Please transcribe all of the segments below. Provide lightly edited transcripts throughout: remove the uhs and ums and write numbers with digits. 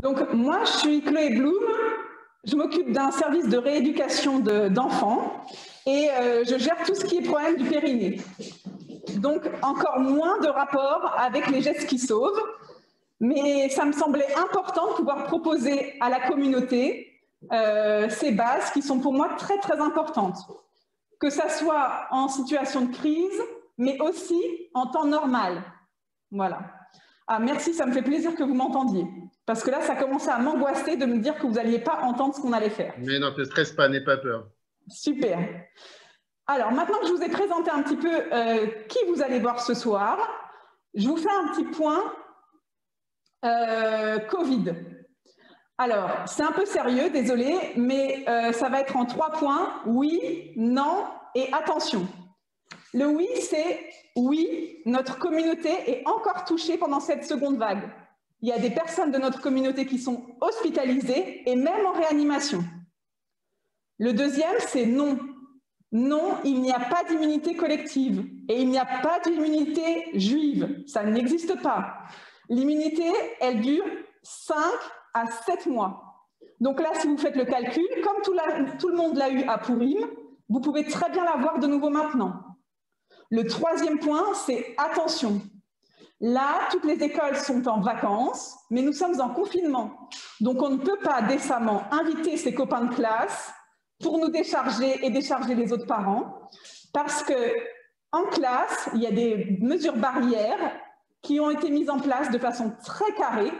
Donc, moi, je suis Chloé Blum. Je m'occupe d'un service de rééducation d'enfants et je gère tout ce qui est problème du périnée. Donc, encore moins de rapport avec les gestes qui sauvent. Mais ça me semblait important de pouvoir proposer à la communauté ces bases qui sont pour moi très, très importantes. Que ça soit en situation de crise, mais aussi en temps normal. Voilà. Ah, merci, ça me fait plaisir que vous m'entendiez. Parce que là, ça commençait à m'angoisser de me dire que vous n'alliez pas entendre ce qu'on allait faire. Mais non, ne te stresse pas, n'aie pas peur. Super. Alors, maintenant que je vous ai présenté un petit peu qui vous allez voir ce soir, je vous fais un petit point Covid. Alors, c'est un peu sérieux, désolé, mais ça va être en 3 points. Oui, non et attention. Le oui, c'est oui, notre communauté est encore touchée pendant cette seconde vague. Il y a des personnes de notre communauté qui sont hospitalisées et même en réanimation. Le deuxième, c'est non. Non, il n'y a pas d'immunité collective et il n'y a pas d'immunité juive. Ça n'existe pas. L'immunité, elle dure 5 à 7 mois. Donc là, si vous faites le calcul, comme tout le monde l'a eu à Pourim, vous pouvez très bien l'avoir de nouveau maintenant. Le troisième point, c'est attention. Là, toutes les écoles sont en vacances, mais nous sommes en confinement. Donc, on ne peut pas décemment inviter ses copains de classe pour nous décharger et décharger les autres parents, parce qu'en classe, il y a des mesures barrières qui ont été mises en place de façon très carrée,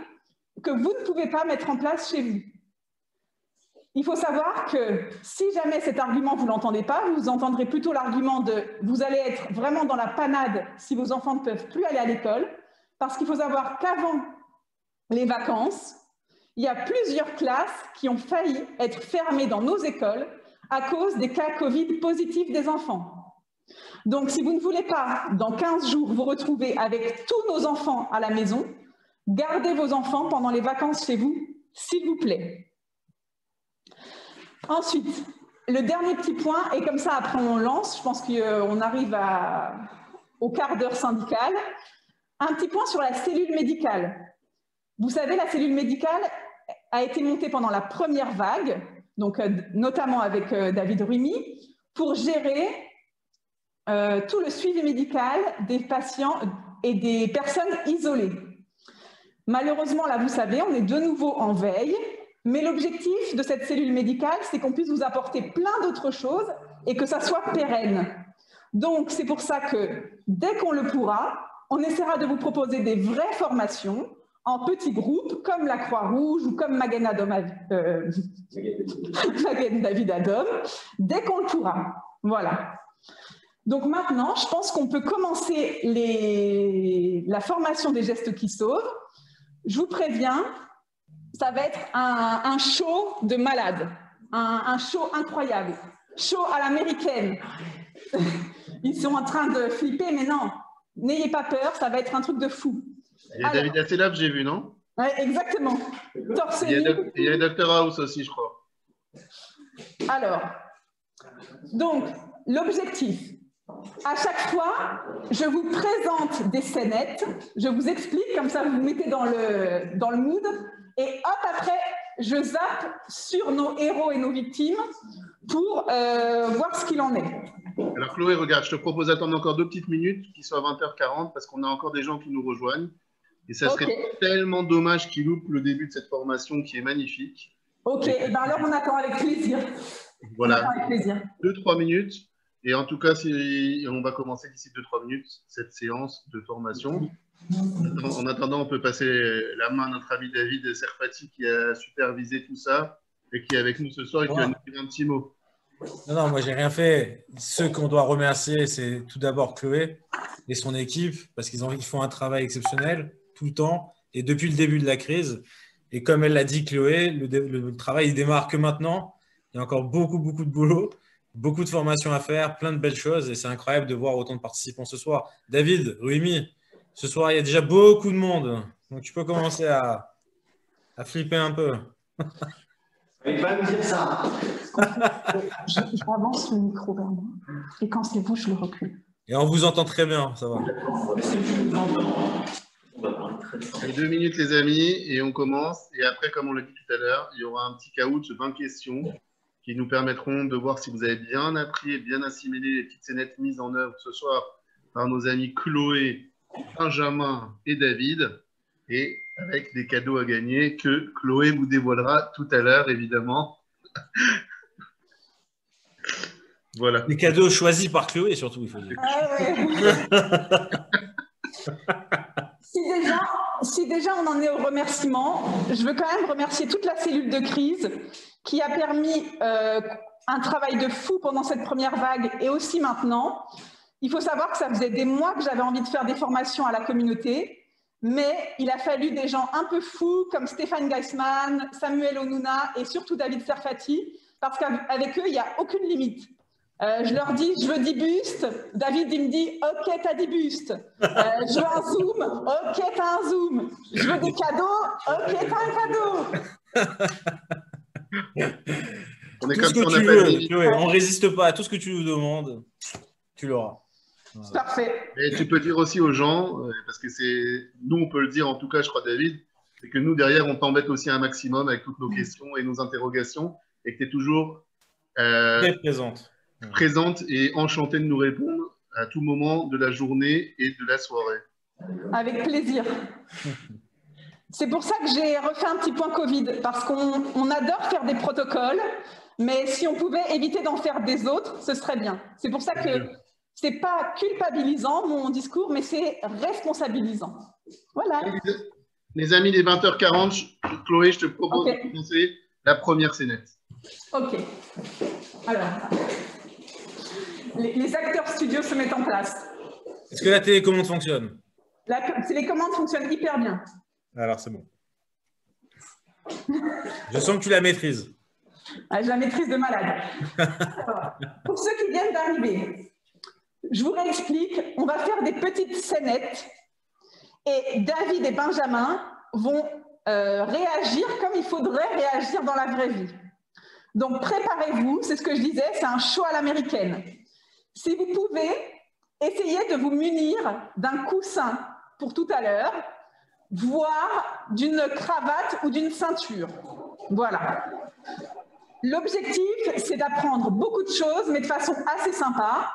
que vous ne pouvez pas mettre en place chez vous. Il faut savoir que si jamais cet argument, vous ne l'entendez pas, vous entendrez plutôt l'argument de « vous allez être vraiment dans la panade si vos enfants ne peuvent plus aller à l'école », parce qu'il faut savoir qu'avant les vacances, il y a plusieurs classes qui ont failli être fermées dans nos écoles à cause des cas Covid positifs des enfants. Donc, si vous ne voulez pas, dans 15 jours, vous retrouver avec tous nos enfants à la maison, gardez vos enfants pendant les vacances chez vous, s'il vous plaît. Ensuite, le dernier petit point, et comme ça après on lance, je pense qu'on arrive au quart d'heure syndicale, un petit point sur la cellule médicale. Vous savez, la cellule médicale a été montée pendant la première vague, donc notamment avec David Ruimi, pour gérer tout le suivi médical des patients et des personnes isolées. Malheureusement, là, vous savez, on est de nouveau en veille, mais l'objectif de cette cellule médicale, c'est qu'on puisse vous apporter plein d'autres choses et que ça soit pérenne. Donc, c'est pour ça que dès qu'on le pourra, on essaiera de vous proposer des vraies formations en petits groupes, comme la Croix-Rouge ou comme Magen David Adom, dès qu'on le pourra. Voilà. Donc maintenant, je pense qu'on peut commencer la formation des gestes qui sauvent. Je vous préviens, ça va être un show de malade, un show incroyable, show à l'américaine. Ils sont en train de flipper, mais non, n'ayez pas peur, ça va être un truc de fou. Il y a David Asselab, j'ai vu, non? Oui, exactement. Torse nu. Il y a Dr House aussi, je crois. Alors, donc, l'objectif, à chaque fois, je vous présente des scénettes, je vous explique, comme ça vous vous mettez dans le mood, et hop, après, je zappe sur nos héros et nos victimes pour voir ce qu'il en est. Alors Chloé, regarde, je te propose d'attendre encore 2 petites minutes, qu'il soit 20h40, parce qu'on a encore des gens qui nous rejoignent. Et ça serait tellement dommage qu'ils loupent le début de cette formation qui est magnifique. Ok, et bien alors on attend avec plaisir. Voilà, 2-3 minutes. Et en tout cas, on va commencer d'ici 2-3 minutes cette séance de formation. En attendant, on peut passer la main à notre ami David Serfati qui a supervisé tout ça et qui est avec nous ce soir et qui va nous dire un petit mot. Non, moi, j'ai rien fait. Ceux qu'on doit remercier, c'est tout d'abord Chloé et son équipe parce qu'ils font un travail exceptionnel tout le temps et depuis le début de la crise. Et comme elle l'a dit, Chloé, le travail, il démarre que maintenant. Il y a encore beaucoup de boulot, beaucoup de formations à faire, plein de belles choses et c'est incroyable de voir autant de participants ce soir. David, Ruimi, ce soir, il y a déjà beaucoup de monde. Donc, tu peux commencer à flipper un peu. Il ne pas me dire ça. J'avance le micro vers moi et quand c'est vous, je le recule. Et on vous entend très bien, ça va. Est-ce que tu nous entends? On va parler Allez, 2 minutes, les amis, et on commence. Et après, comme on l'a dit tout à l'heure, il y aura un petit caoutch de 20 questions qui nous permettront de voir si vous avez bien appris et bien assimilé les petites scénettes mises en œuvre ce soir par nos amis Chloé, Benjamin et David, et avec des cadeaux à gagner que Chloé vous dévoilera tout à l'heure, évidemment. Voilà. Les cadeaux choisis par Chloé, surtout, il faut dire. Si déjà on en est au remerciement, je veux quand même remercier toute la cellule de crise qui a permis un travail de fou pendant cette première vague et aussi maintenant. Il faut savoir que ça faisait des mois que j'avais envie de faire des formations à la communauté, mais il a fallu des gens un peu fous comme Stéphane Geisman, Samuel Onuna et surtout David Serfati, parce qu'avec eux, il n'y a aucune limite. Je leur dis, je veux 10 bustes. David, il me dit, OK, t'as 10 bustes. Je veux un zoom. OK, t'as un zoom. Je veux des cadeaux. OK, t'as un cadeau. On est tout comme ce que tu veux, Chloé, on ne résiste pas à tout ce que tu nous demandes. Tu l'auras. Voilà. Parfait. Et tu peux dire aussi aux gens, parce que c'est nous, on peut le dire, en tout cas, je crois, David, c'est que nous, derrière, on t'embête aussi un maximum avec toutes nos questions et nos interrogations, et que tu es toujours très présente et enchantée de nous répondre à tout moment de la journée et de la soirée. Avec plaisir. C'est pour ça que j'ai refait un petit point Covid, parce qu'on adore faire des protocoles, mais si on pouvait éviter d'en faire des autres, ce serait bien. C'est pour ça que c'est pas culpabilisant mon discours, mais c'est responsabilisant. Voilà. Les amis, les 20h40, Chloé, je te propose de commencer la première scénette. OK. Alors, les acteurs studios se mettent en place. Est-ce que la télécommande fonctionne? Les commandes fonctionnent hyper bien. Alors, c'est bon. Je sens que tu la maîtrises. Ah, je la maîtrise de malade. Alors, pour ceux qui viennent d'arriver, je vous réexplique, on va faire des petites scénettes et David et Benjamin vont réagir comme il faudrait réagir dans la vraie vie. Donc, préparez-vous, c'est ce que je disais, c'est un show à l'américaine. Si vous pouvez, essayez de vous munir d'un coussin pour tout à l'heure, voire d'une cravate ou d'une ceinture. Voilà. L'objectif, c'est d'apprendre beaucoup de choses, mais de façon assez sympa.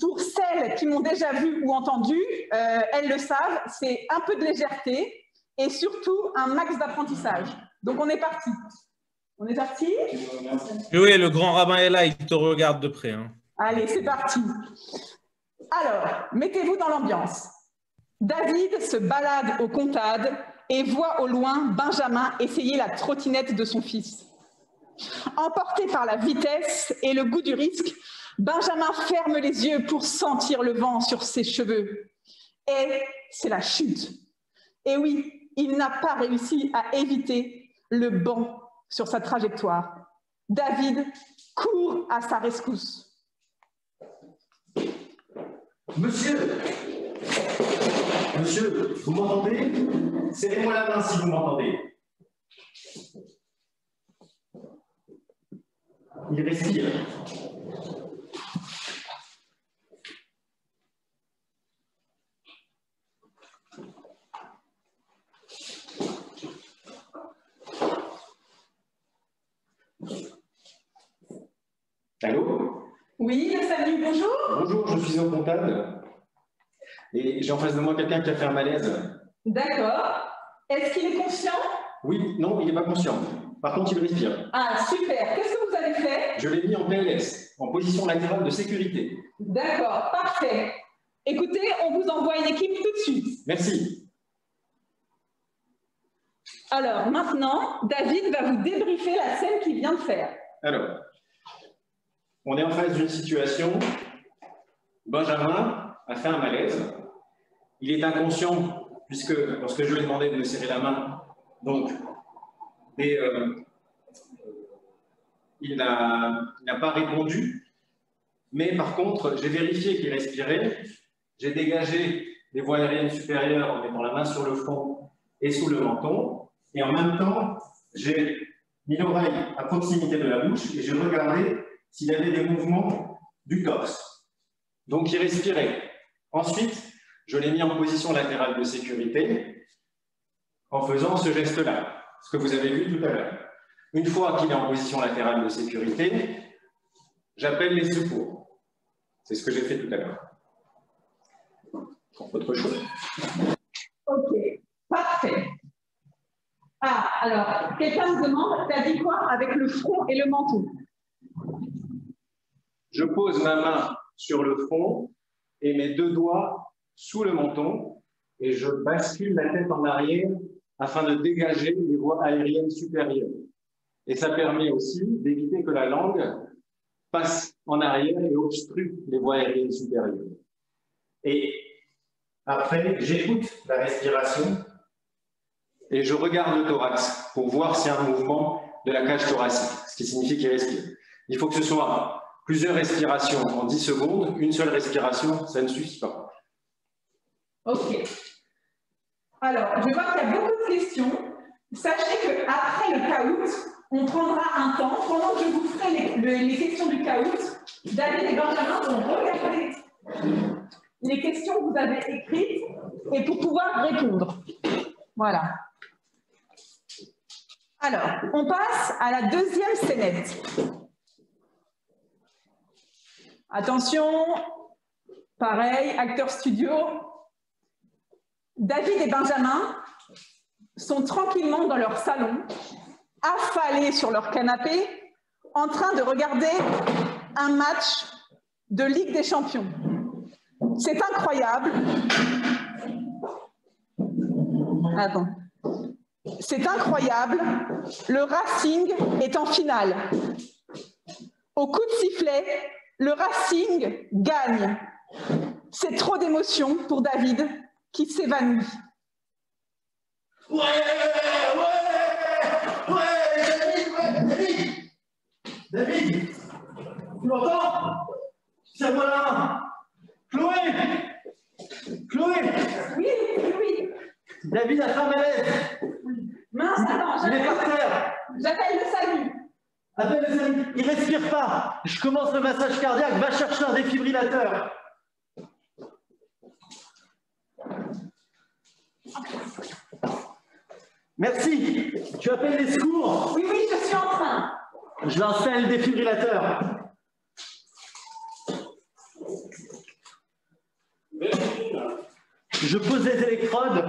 Pour celles qui m'ont déjà vu ou entendu, elles le savent, c'est un peu de légèreté et surtout un max d'apprentissage. Donc, on est parti. On est parti? Oui, le grand rabbin est là, il te regarde de près. Hein. Allez, c'est parti. Alors, mettez-vous dans l'ambiance. David se balade au Comtade et voit au loin Benjamin essayer la trottinette de son fils. Emporté par la vitesse et le goût du risque, Benjamin ferme les yeux pour sentir le vent sur ses cheveux. Et c'est la chute. Et oui, il n'a pas réussi à éviter le banc sur sa trajectoire. David court à sa rescousse. Monsieur, vous m'entendez? Serrez-moi la main si vous m'entendez. Il respire. Allô? Oui, salut, bonjour. Bonjour, je suis au Comtade. Et j'ai en face de moi quelqu'un qui a fait un malaise. D'accord. Est-ce qu'il est conscient? Oui, non, il n'est pas conscient. Par contre, il respire. Ah, super. Qu'est-ce que vous avez fait? Je l'ai mis en PLS, en position latérale de sécurité. D'accord, parfait. Écoutez, on vous envoie une équipe tout de suite. Merci. Alors, maintenant, David va vous débriefer la scène qu'il vient de faire. Alors, on est en face d'une situation. Benjamin a fait un malaise. Il est inconscient, puisque lorsque je lui ai demandé de me serrer la main, donc, il n'a pas répondu. Mais par contre, j'ai vérifié qu'il respirait. J'ai dégagé les voies aériennes supérieures en mettant la main sur le front et sous le menton. Et en même temps, j'ai mis l'oreille à proximité de la bouche et j'ai regardé s'il y avait des mouvements du torse. Donc, il respirait. Ensuite, je l'ai mis en position latérale de sécurité en faisant ce geste-là, ce que vous avez vu tout à l'heure. Une fois qu'il est en position latérale de sécurité, j'appelle les secours. C'est ce que j'ai fait tout à l'heure. Autre chose? Ok, parfait. Ah, alors, quelqu'un me demande, t'as dit quoi avec le front et le menton? Je pose ma main sur le front et mes deux doigts sous le menton et je bascule la tête en arrière afin de dégager les voies aériennes supérieures. Et ça permet aussi d'éviter que la langue passe en arrière et obstrue les voies aériennes supérieures. Et après, j'écoute la respiration et je regarde le thorax pour voir s'il y a un mouvement de la cage thoracique, ce qui signifie qu'il respire. Il faut que ce soit plusieurs respirations en 10 secondes. Une seule respiration, ça ne suffit pas. OK. Alors, je vois qu'il y a beaucoup de questions. Sachez qu'après le caout, on prendra un temps. Pendant que je vous ferai les questions du caout, David et Benjamin vont regarder les questions que vous avez écrites et pour pouvoir répondre. Voilà. Alors, on passe à la deuxième scénette. Attention, pareil, acteur studio. David et Benjamin sont tranquillement dans leur salon, affalés sur leur canapé, en train de regarder un match de Ligue des Champions. C'est incroyable. Attends. C'est incroyable. Le Racing est en finale. Au coup de sifflet, le Racing gagne. C'est trop d'émotion pour David qui s'évanouit. Ouais, David, tu m'entends? Serre-moi la main. Chloé, Oui, oui. David a fait un malaise. Mince, attends, il est par terre. J'appelle le SAMU. Appelle le SAMU. Il respire pas. Je commence le massage cardiaque. Va chercher un défibrillateur. Merci. Tu appelles les secours? Oui, je suis en train. Je vais installer le défibrillateur. Je pose les électrodes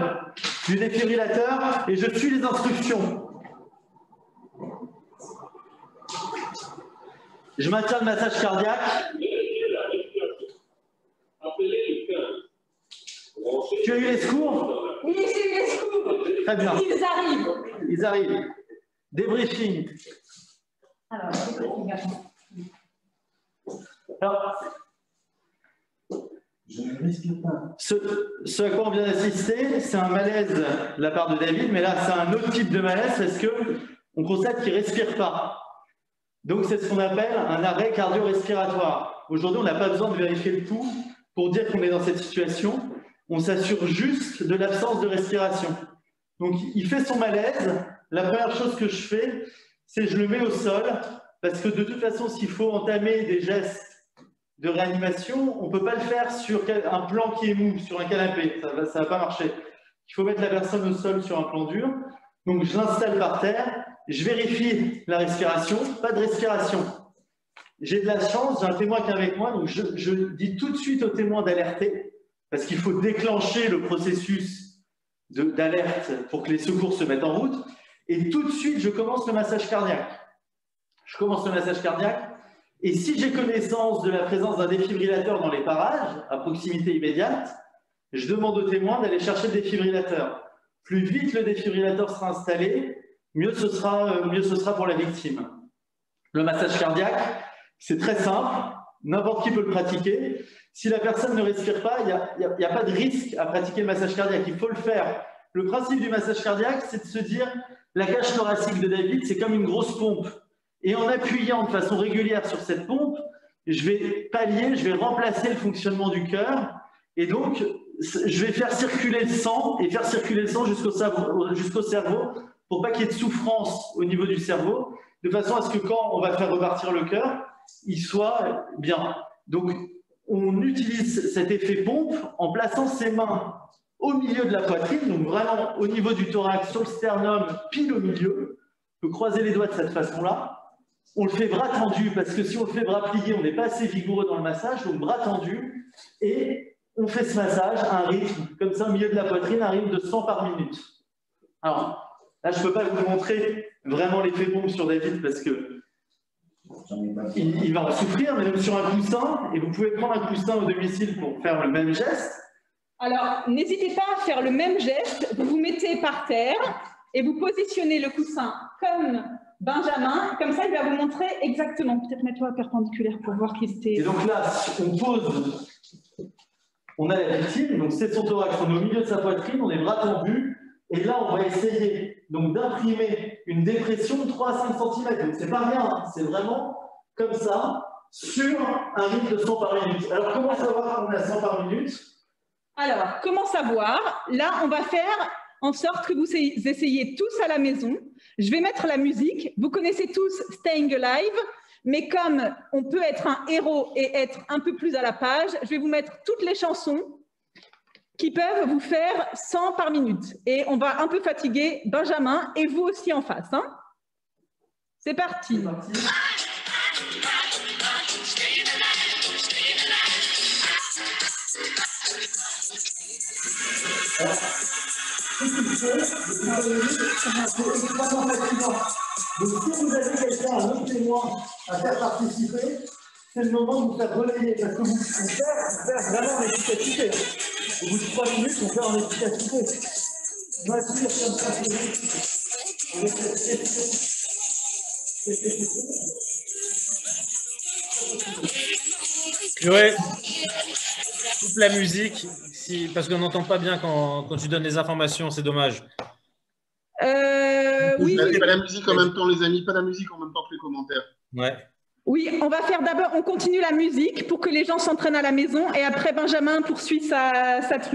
du défibrillateur et je suis les instructions. Je maintiens le massage cardiaque. Tu as eu les secours? Oui, j'ai eu les secours. Très bien. Ils arrivent. Débriefing. Alors, je ne respire pas. Ce à quoi on vient d'assister, c'est un malaise de la part de David, mais là, c'est un autre type de malaise parce qu'on constate qu'il ne respire pas. Donc, c'est ce qu'on appelle un arrêt cardio-respiratoire. Aujourd'hui, on n'a pas besoin de vérifier le pouls pour dire qu'on est dans cette situation. On s'assure juste de l'absence de respiration. Donc, il fait son malaise. La première chose que je fais, c'est je le mets au sol parce que de toute façon, s'il faut entamer des gestes de réanimation, on ne peut pas le faire sur un plan qui est mou, sur un canapé. Ça ne va pas marcher. Il faut mettre la personne au sol sur un plan dur. Donc, je l'installe par terre. Je vérifie la respiration. Pas de respiration. J'ai de la chance, j'ai un témoin qui est avec moi. Donc, je dis tout de suite au témoin d'alerter parce qu'il faut déclencher le processus d'alerte pour que les secours se mettent en route. Et tout de suite, je commence le massage cardiaque. Je commence le massage cardiaque. Et si j'ai connaissance de la présence d'un défibrillateur dans les parages, à proximité immédiate, je demande au témoin d'aller chercher le défibrillateur. Plus vite le défibrillateur sera installé, mieux ce sera pour la victime. Le massage cardiaque, c'est très simple, n'importe qui peut le pratiquer. Si la personne ne respire pas, il n'y a pas de risque à pratiquer le massage cardiaque, il faut le faire. Le principe du massage cardiaque, c'est de se dire, la cage thoracique de David, c'est comme une grosse pompe. Et en appuyant de façon régulière sur cette pompe, je vais pallier, je vais remplacer le fonctionnement du cœur. Et donc, je vais faire circuler le sang et faire circuler le sang jusqu'au cerveau pour pas qu'il y ait de souffrance au niveau du cerveau, de façon à ce que quand on va faire repartir le cœur, il soit bien. Donc, on utilise cet effet pompe en plaçant ses mains au milieu de la poitrine, donc vraiment au niveau du thorax, sur le sternum, pile au milieu. On peut croiser les doigts de cette façon-là. On le fait bras tendu, parce que si on le fait bras plié, on n'est pas assez vigoureux dans le massage, donc bras tendu. Et on fait ce massage à un rythme, comme ça, au milieu de la poitrine, un rythme de 100 par minute. Alors, là, je ne peux pas vous montrer vraiment l'effet bombe sur David, parce que il va en souffrir, mais même sur un coussin, et vous pouvez prendre un coussin au domicile pour faire le même geste. Alors, n'hésitez pas à faire le même geste. Vous vous mettez par terre et vous positionnez le coussin comme Benjamin. Comme ça, il va vous montrer exactement. Peut-être mets-toi perpendiculaire pour voir qu'il était... Et donc là, on pose, on a la victime, donc c'est son thorax, on est au milieu de sa poitrine, on est bras tendus, et là, on va essayer donc d'imprimer une dépression de 3 à 5 cm. Donc c'est pas rien, hein, c'est vraiment comme ça, sur un rythme de 100 par minute. Alors, comment savoir qu'on est à 100 par minute? Alors, comment savoir? Là, on va faire en sorte que vous essayiez tous à la maison. Je vais mettre la musique. Vous connaissez tous Staying Alive, mais comme on peut être un héros et être un peu plus à la page, je vais vous mettre toutes les chansons qui peuvent vous faire 100 par minute. Et on va un peu fatiguer Benjamin et vous aussi en face. Hein? C'est parti. Donc, si vous avez quelqu'un, un autre témoin à faire participer, c'est le moment de vous faire relayer, parce que vous perd vraiment en efficacité. Au bout de 3 minutes, on perd en efficacité. On va suivre comme ça, Purée, coupe la musique, parce qu'on n'entend pas bien quand tu donnes les informations, c'est dommage. Oui. Pas la musique en même temps, les amis, pas la musique en même temps que les commentaires. Ouais. Oui, on va faire d'abord, on continue la musique pour que les gens s'entraînent à la maison et après Benjamin poursuit sa cette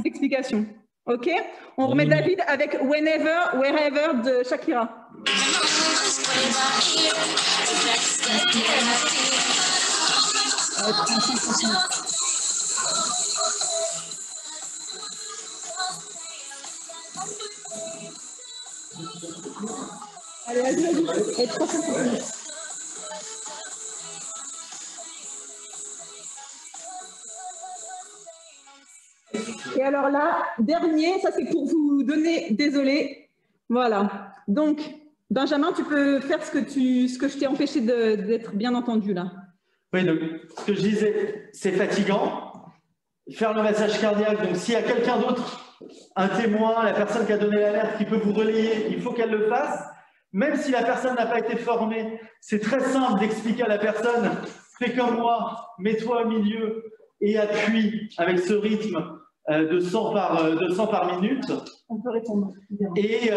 explication. Ok? On remet David avec Whenever, Wherever de Shakira. Allez, vas-y. Et 350 minutes. Et alors là, dernier, ça c'est pour vous donner, désolé. Voilà. Donc, Benjamin, tu peux faire ce que je t'ai empêché d'être bien entendu là. Oui, donc ce que je disais, c'est fatigant. Faire le massage cardiaque, donc s'il y a quelqu'un d'autre, un témoin, la personne qui a donné l'alerte qui peut vous relayer, il faut qu'elle le fasse. Même si la personne n'a pas été formée, c'est très simple d'expliquer à la personne, fais comme moi, mets-toi au milieu et appuie avec ce rythme de 100 par minute. On peut répondre. Et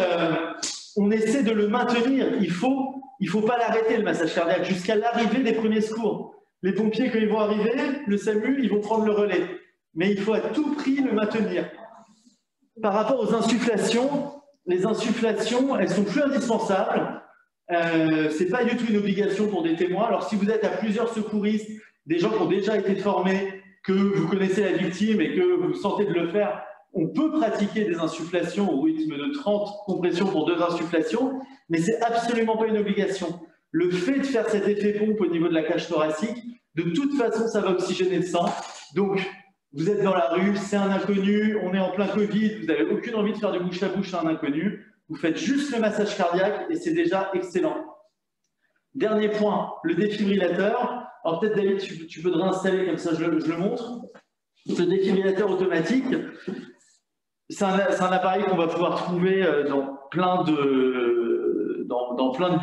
on essaie de le maintenir. Il faut pas l'arrêter, le massage cardiaque, jusqu'à l'arrivée des premiers secours. Les pompiers, quand ils vont arriver, le SAMU, ils vont prendre le relais. Mais il faut à tout prix le maintenir. Par rapport aux insufflations, les insufflations, elles sont plus indispensables. C'est pas du tout une obligation pour des témoins. Alors, si vous êtes à plusieurs secouristes, des gens qui ont déjà été formés, que vous connaissez la victime et que vous sentez de le faire, on peut pratiquer des insufflations au rythme de 30 compressions pour 2 insufflations, mais c'est absolument pas une obligation. Le fait de faire cet effet pompe au niveau de la cage thoracique, de toute façon, ça va oxygéner le sang. Donc, vous êtes dans la rue, c'est un inconnu, on est en plein Covid, vous n'avez aucune envie de faire du bouche à bouche à un inconnu, vous faites juste le massage cardiaque et c'est déjà excellent. Dernier point, le défibrillateur. Alors peut-être David, tu peux te réinstaller comme ça, je le montre. Ce défibrillateur automatique, c'est un appareil qu'on va pouvoir trouver dans plein de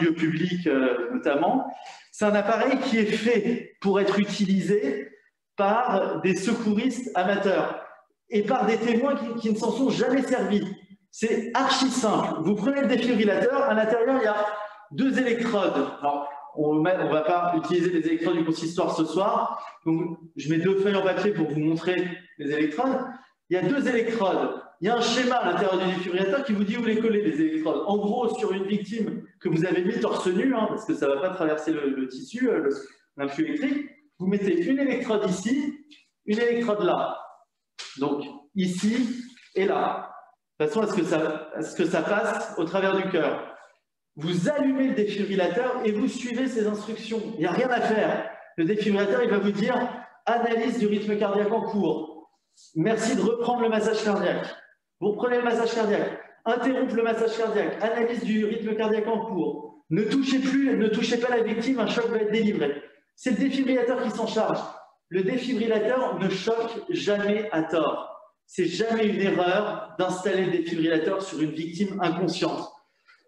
lieux publics notamment. C'est un appareil qui est fait pour être utilisé par des secouristes amateurs et par des témoins qui ne s'en sont jamais servis. C'est archi simple. Vous prenez le défibrillateur, à l'intérieur, il y a 2 électrodes. Alors, on ne va pas utiliser les électrodes du consistoire ce soir. Donc, je mets 2 feuilles en papier pour vous montrer les électrodes. Il y a 2 électrodes. Il y a un schéma à l'intérieur du défibrillateur qui vous dit où les coller, les électrodes. En gros, sur une victime que vous avez mis torse nu, hein, parce que ça ne va pas traverser le tissu, l'influx électrique, vous mettez une électrode ici, une électrode là. Donc, ici et là, de façon à ce que ça passe au travers du cœur. Vous allumez le défibrillateur et vous suivez ces instructions. Il n'y a rien à faire. Le défibrillateur, il va vous dire « Analyse du rythme cardiaque en cours. Merci de reprendre le massage cardiaque. » Vous reprenez le massage cardiaque. Interrompre le massage cardiaque. Analyse du rythme cardiaque en cours. Ne touchez plus, ne touchez pas la victime, un choc va être délivré. C'est le défibrillateur qui s'en charge. Le défibrillateur ne choque jamais à tort. C'est jamais une erreur d'installer le défibrillateur sur une victime inconsciente.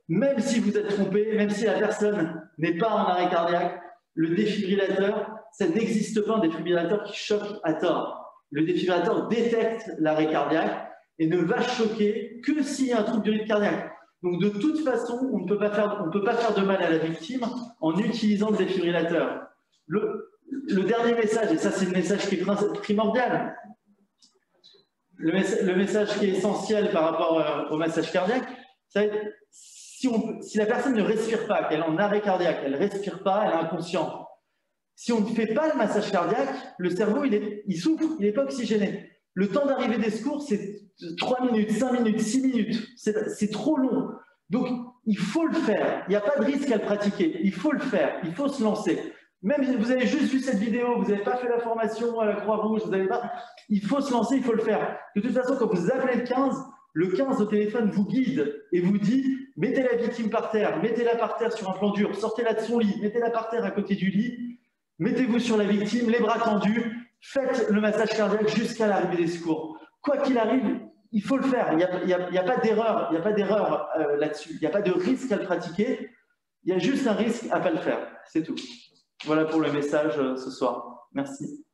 Même si vous êtes trompé, même si la personne n'est pas en arrêt cardiaque, le défibrillateur, ça n'existe pas un défibrillateur qui choque à tort. Le défibrillateur détecte l'arrêt cardiaque et ne va choquer que s'il y a un trouble du rythme cardiaque. Donc de toute façon, on ne peut pas faire de mal à la victime en utilisant le défibrillateur. Le dernier message, et ça c'est le message qui est primordial, le message qui est essentiel par rapport au massage cardiaque, c'est si la personne ne respire pas, qu'elle est en arrêt cardiaque, elle ne respire pas, elle est inconsciente. Si on ne fait pas le massage cardiaque, le cerveau, il souffre, il n'est pas oxygéné. Le temps d'arrivée des secours, c'est 3 minutes, 5 minutes, 6 minutes. C'est trop long. Donc, il faut le faire. Il n'y a pas de risque à le pratiquer. Il faut le faire. Il faut se lancer. Même si vous avez juste vu cette vidéo, vous n'avez pas fait la formation à la Croix-Rouge, vous n'avez pas... Il faut se lancer, il faut le faire. De toute façon, quand vous appelez le 15 au téléphone vous guide et vous dit « Mettez la victime par terre, mettez-la par terre sur un plan dur, sortez-la de son lit, mettez-la par terre à côté du lit, mettez-vous sur la victime, les bras tendus, faites le massage cardiaque jusqu'à l'arrivée des secours. » Quoi qu'il arrive, il faut le faire. Il n'y a pas d'erreur là-dessus. Il n'y a pas de risque à le pratiquer. Il y a juste un risque à ne pas le faire. C'est tout. Voilà pour le message ce soir. Merci.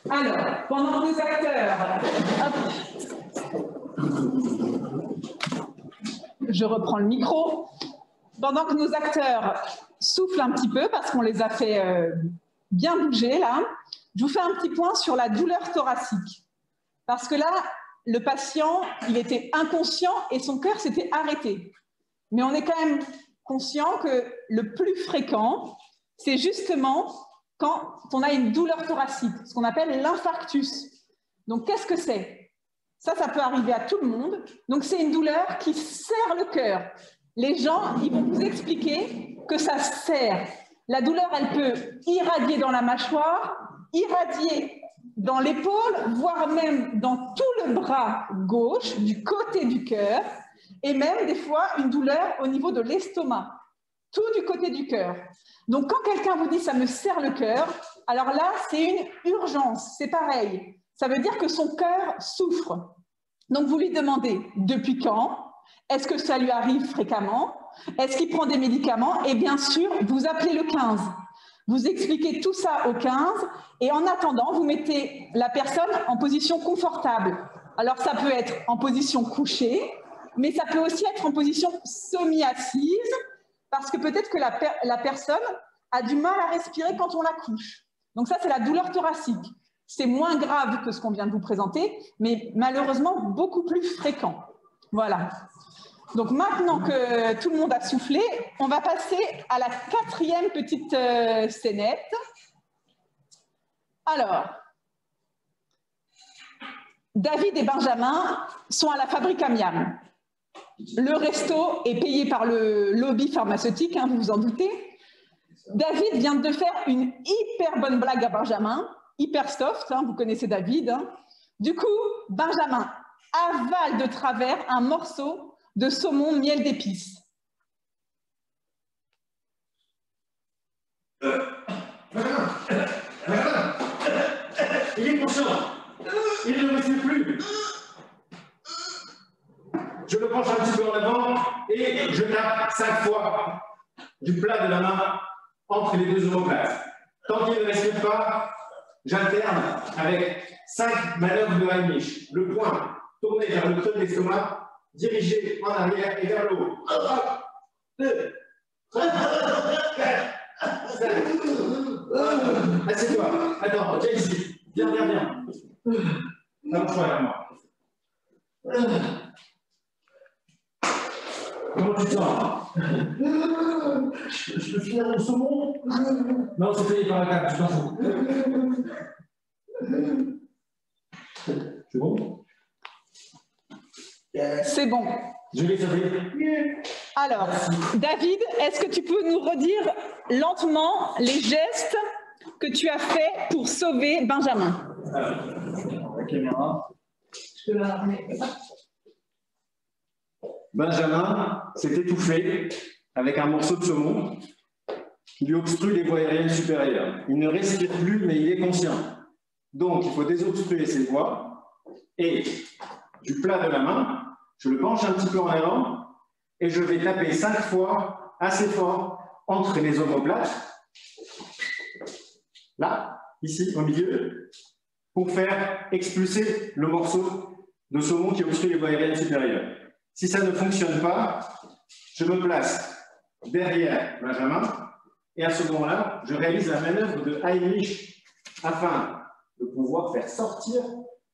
Alors, pendant que nos acteurs... Je reprends le micro. Pendant que nos acteurs soufflent un petit peu, parce qu'on les a fait bien bouger, là, je vous fais un petit point sur la douleur thoracique. Parce que là, le patient, il était inconscient et son cœur s'était arrêté. Mais on est quand même conscient que le plus fréquent, c'est justement quand on a une douleur thoracique, ce qu'on appelle l'infarctus. Donc, qu'est-ce que c'est? Ça peut arriver à tout le monde. Donc, c'est une douleur qui serre le cœur. Les gens, ils vont vous expliquer que ça serre. La douleur, elle peut irradier dans la mâchoire, irradier dans l'épaule, voire même dans tout le bras gauche, du côté du cœur, et même des fois une douleur au niveau de l'estomac, tout du côté du cœur. Donc, quand quelqu'un vous dit « ça me serre le cœur », alors là, c'est une urgence, c'est pareil. Ça veut dire que son cœur souffre. Donc, vous lui demandez « depuis quand ?» Est-ce que ça lui arrive fréquemment? Est-ce qu'il prend des médicaments? Et bien sûr, vous appelez le 15. Vous expliquez tout ça au 15 et en attendant, vous mettez la personne en position confortable. Alors, ça peut être en position couchée, mais ça peut aussi être en position semi-assise parce que peut-être que la personne a du mal à respirer quand on la couche. Donc ça, c'est la douleur thoracique. C'est moins grave que ce qu'on vient de vous présenter, mais malheureusement beaucoup plus fréquent. Voilà. Donc maintenant que tout le monde a soufflé, on va passer à la 4e petite scénette. Alors, David et Benjamin sont à la fabrique à miam. Le resto est payé par le lobby pharmaceutique, hein, vous vous en doutez. David vient de faire une hyper bonne blague à Benjamin, hyper soft, hein, vous connaissez David. Hein. Du coup, Benjamin avale de travers un morceau de saumon miel d'épices. Il est conscient. Il ne me suit plus. Je le penche un petit peu en avant et je tape 5 fois du plat de la main entre les deux omoplates. Tant qu'il ne respire pas, j'alterne avec 5 manœuvres de Heimlich. Le poing tourné vers le creux de l'estomac, dirigé en arrière et vers le haut. 1, 2, 3, 4, 5. Assieds-toi. Attends, viens ici. Viens, viens, viens. Allonge-toi vers moi. Comment tu te sens? Je peux finir mon saumon? Non, c'est payé par la table, je t'en fous. C'est bon? C'est bon. Je l'ai sauvé. Alors, David, est-ce que tu peux nous redire lentement les gestes que tu as faits pour sauver Benjamin? Alors, la caméra. Benjamin s'est étouffé avec un morceau de saumon qui lui obstrue les voies aériennes supérieures. Il ne respire plus, mais il est conscient. Donc, il faut désobstruer ses voies et du plat de la main, je le penche un petit peu en avant et je vais taper 5 fois assez fort entre les omoplates, là, ici, au milieu, pour faire expulser le morceau de saumon qui obstrue les voies aériennes supérieures. Si ça ne fonctionne pas, je me place derrière Benjamin et à ce moment-là, je réalise la manœuvre de Heimlich afin de pouvoir faire sortir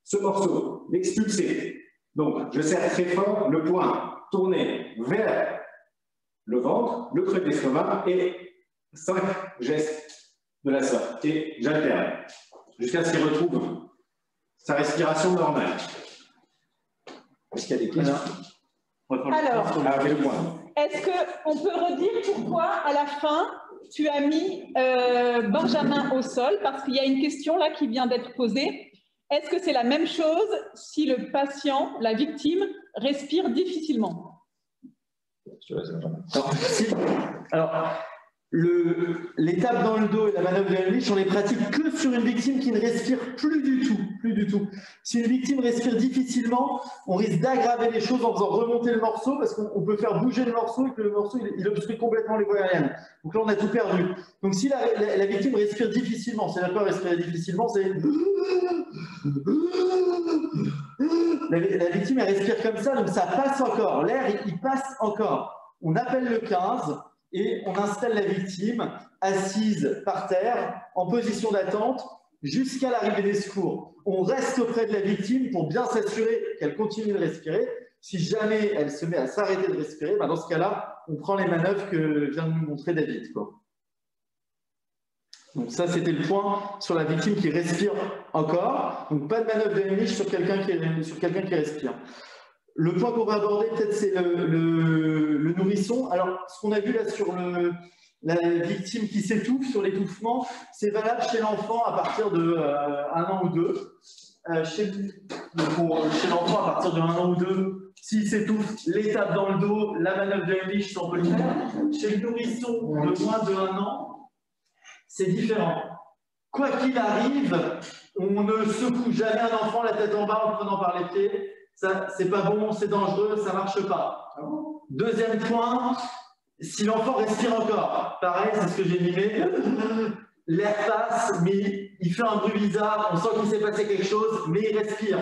ce morceau, l'expulser. Donc, je serre très fort le poing tourné vers le ventre, le creux de l'estomac et 5 gestes de la sorte. Et j'alterne jusqu'à ce qu'il retrouve sa respiration normale. Est-ce qu'il y a des questions? Alors, est-ce qu'on peut redire pourquoi, à la fin, tu as mis Benjamin au sol? Parce qu'il y a une question là qui vient d'être posée. Est-ce que c'est la même chose si le patient, la victime, respire difficilement? Alors, l'étape dans le dos et la manœuvre de Heimlich, on les pratique que sur une victime qui ne respire plus du tout. Si une victime respire difficilement, on risque d'aggraver les choses en faisant remonter le morceau parce qu'on peut faire bouger le morceau et que le morceau il obstrue complètement les voies aériennes. Donc là, on a tout perdu. Donc si la victime respire difficilement, c'est d'accord, respirer difficilement, c'est la victime elle respire comme ça, donc ça passe encore. L'air il passe encore. On appelle le 15. Et on installe la victime assise par terre, en position d'attente, jusqu'à l'arrivée des secours. On reste auprès de la victime pour bien s'assurer qu'elle continue de respirer. Si jamais elle se met à s'arrêter de respirer, ben dans ce cas-là, on prend les manœuvres que vient de nous montrer David, quoi. Donc ça, c'était le point sur la victime qui respire encore. Donc pas de manœuvre de Heimlich sur quelqu'un qui respire. Le point qu'on va aborder, peut-être, c'est le nourrisson. Alors, ce qu'on a vu là sur la victime qui s'étouffe, sur l'étouffement, c'est valable chez l'enfant à partir de 1 an ou 2. Chez l'enfant, à partir de 1 an ou 2, s'il s'étouffe, l'étape dans le dos, la manœuvre de Heimlich, si on peut le faire. Chez le nourrisson de moins de 1 an, c'est différent. Quoi qu'il arrive, on ne secoue jamais un enfant la tête en bas en le prenant par les pieds. Ça, c'est pas bon, c'est dangereux, ça marche pas. Deuxième point, si l'enfant respire encore, pareil, c'est ce que j'ai mimé, l'air passe, mais il fait un bruit bizarre, on sent qu'il s'est passé quelque chose, mais il respire.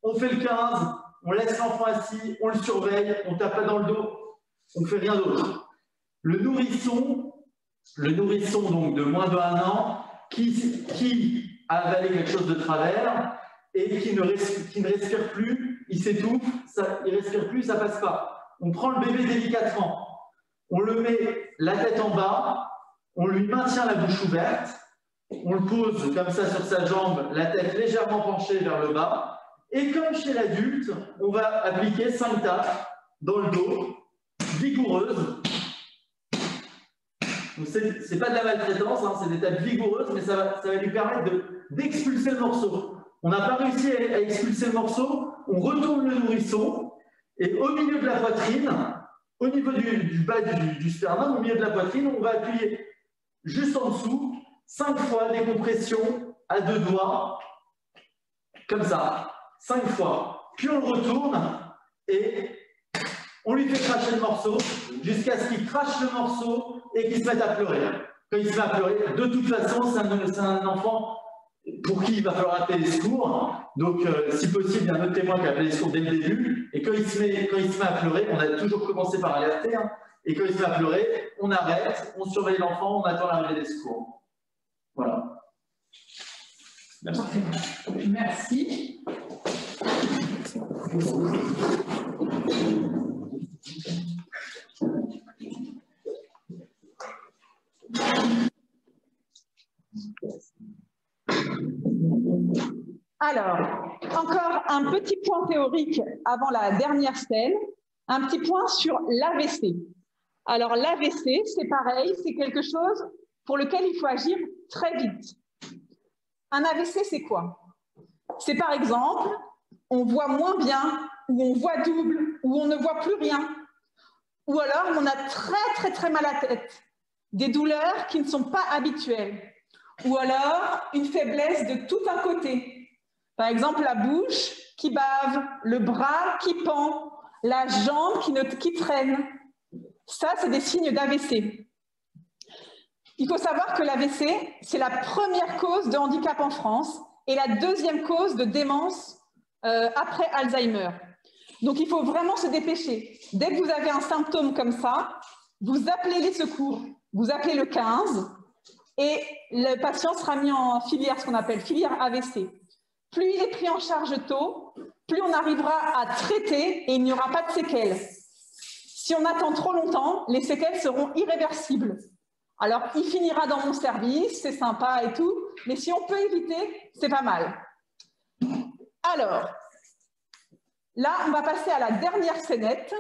On fait le 15, on laisse l'enfant assis, on le surveille, on tape pas dans le dos, on ne fait rien d'autre. Le nourrisson donc de moins de 1 an, qui a avalé quelque chose de travers et qui ne respire plus, il s'étouffe, il ne respire plus, ça passe pas. On prend le bébé délicatement, on le met la tête en bas, on lui maintient la bouche ouverte, on le pose comme ça sur sa jambe, la tête légèrement penchée vers le bas, et comme chez l'adulte, on va appliquer 5 tapes dans le dos, vigoureuses. Ce n'est pas de la maltraitance, hein, c'est des tapes vigoureuses, mais ça va lui permettre d'expulser le morceau. On n'a pas réussi à expulser le morceau, on retourne le nourrisson, et au milieu de la poitrine, au niveau du bas du sternum, au milieu de la poitrine, on va appuyer juste en dessous, 5 fois des compressions à 2 doigts, comme ça, 5 fois. Puis on le retourne et on lui fait cracher le morceau jusqu'à ce qu'il crache le morceau et qu'il se mette à pleurer. Quand il se met à pleurer, de toute façon, c'est un enfant pour qui il va falloir appeler les secours. Donc, si possible, il y a un autre témoin qui a appelé les secours dès le début. Et quand il se met à pleurer, on a toujours commencé par alerter. Hein, et quand il se met à pleurer, on arrête, on surveille l'enfant, on attend l'arrivée des secours. Voilà. Merci. Merci. Alors, encore un petit point théorique avant la dernière scène, un petit point sur l'AVC. Alors, l'AVC, c'est pareil, c'est quelque chose pour lequel il faut agir très vite. Un AVC, c'est quoi? C'est par exemple, on voit moins bien, ou on voit double, ou on ne voit plus rien. Ou alors, on a très mal à la tête. Des douleurs qui ne sont pas habituelles. Ou alors, une faiblesse de tout un côté. Par exemple, la bouche qui bave, le bras qui pend, la jambe qui traîne. Ça, c'est des signes d'AVC. Il faut savoir que l'AVC, c'est la première cause de handicap en France et la deuxième cause de démence après Alzheimer. Donc, il faut vraiment se dépêcher. Dès que vous avez un symptôme comme ça, vous appelez les secours, vous appelez le 15 et le patient sera mis en filière, ce qu'on appelle filière AVC. Plus il est pris en charge tôt, plus on arrivera à traiter et il n'y aura pas de séquelles. Si on attend trop longtemps, les séquelles seront irréversibles. Alors, il finira dans mon service, c'est sympa et tout, mais si on peut éviter, c'est pas mal. Alors, là, on va passer à la dernière scénette.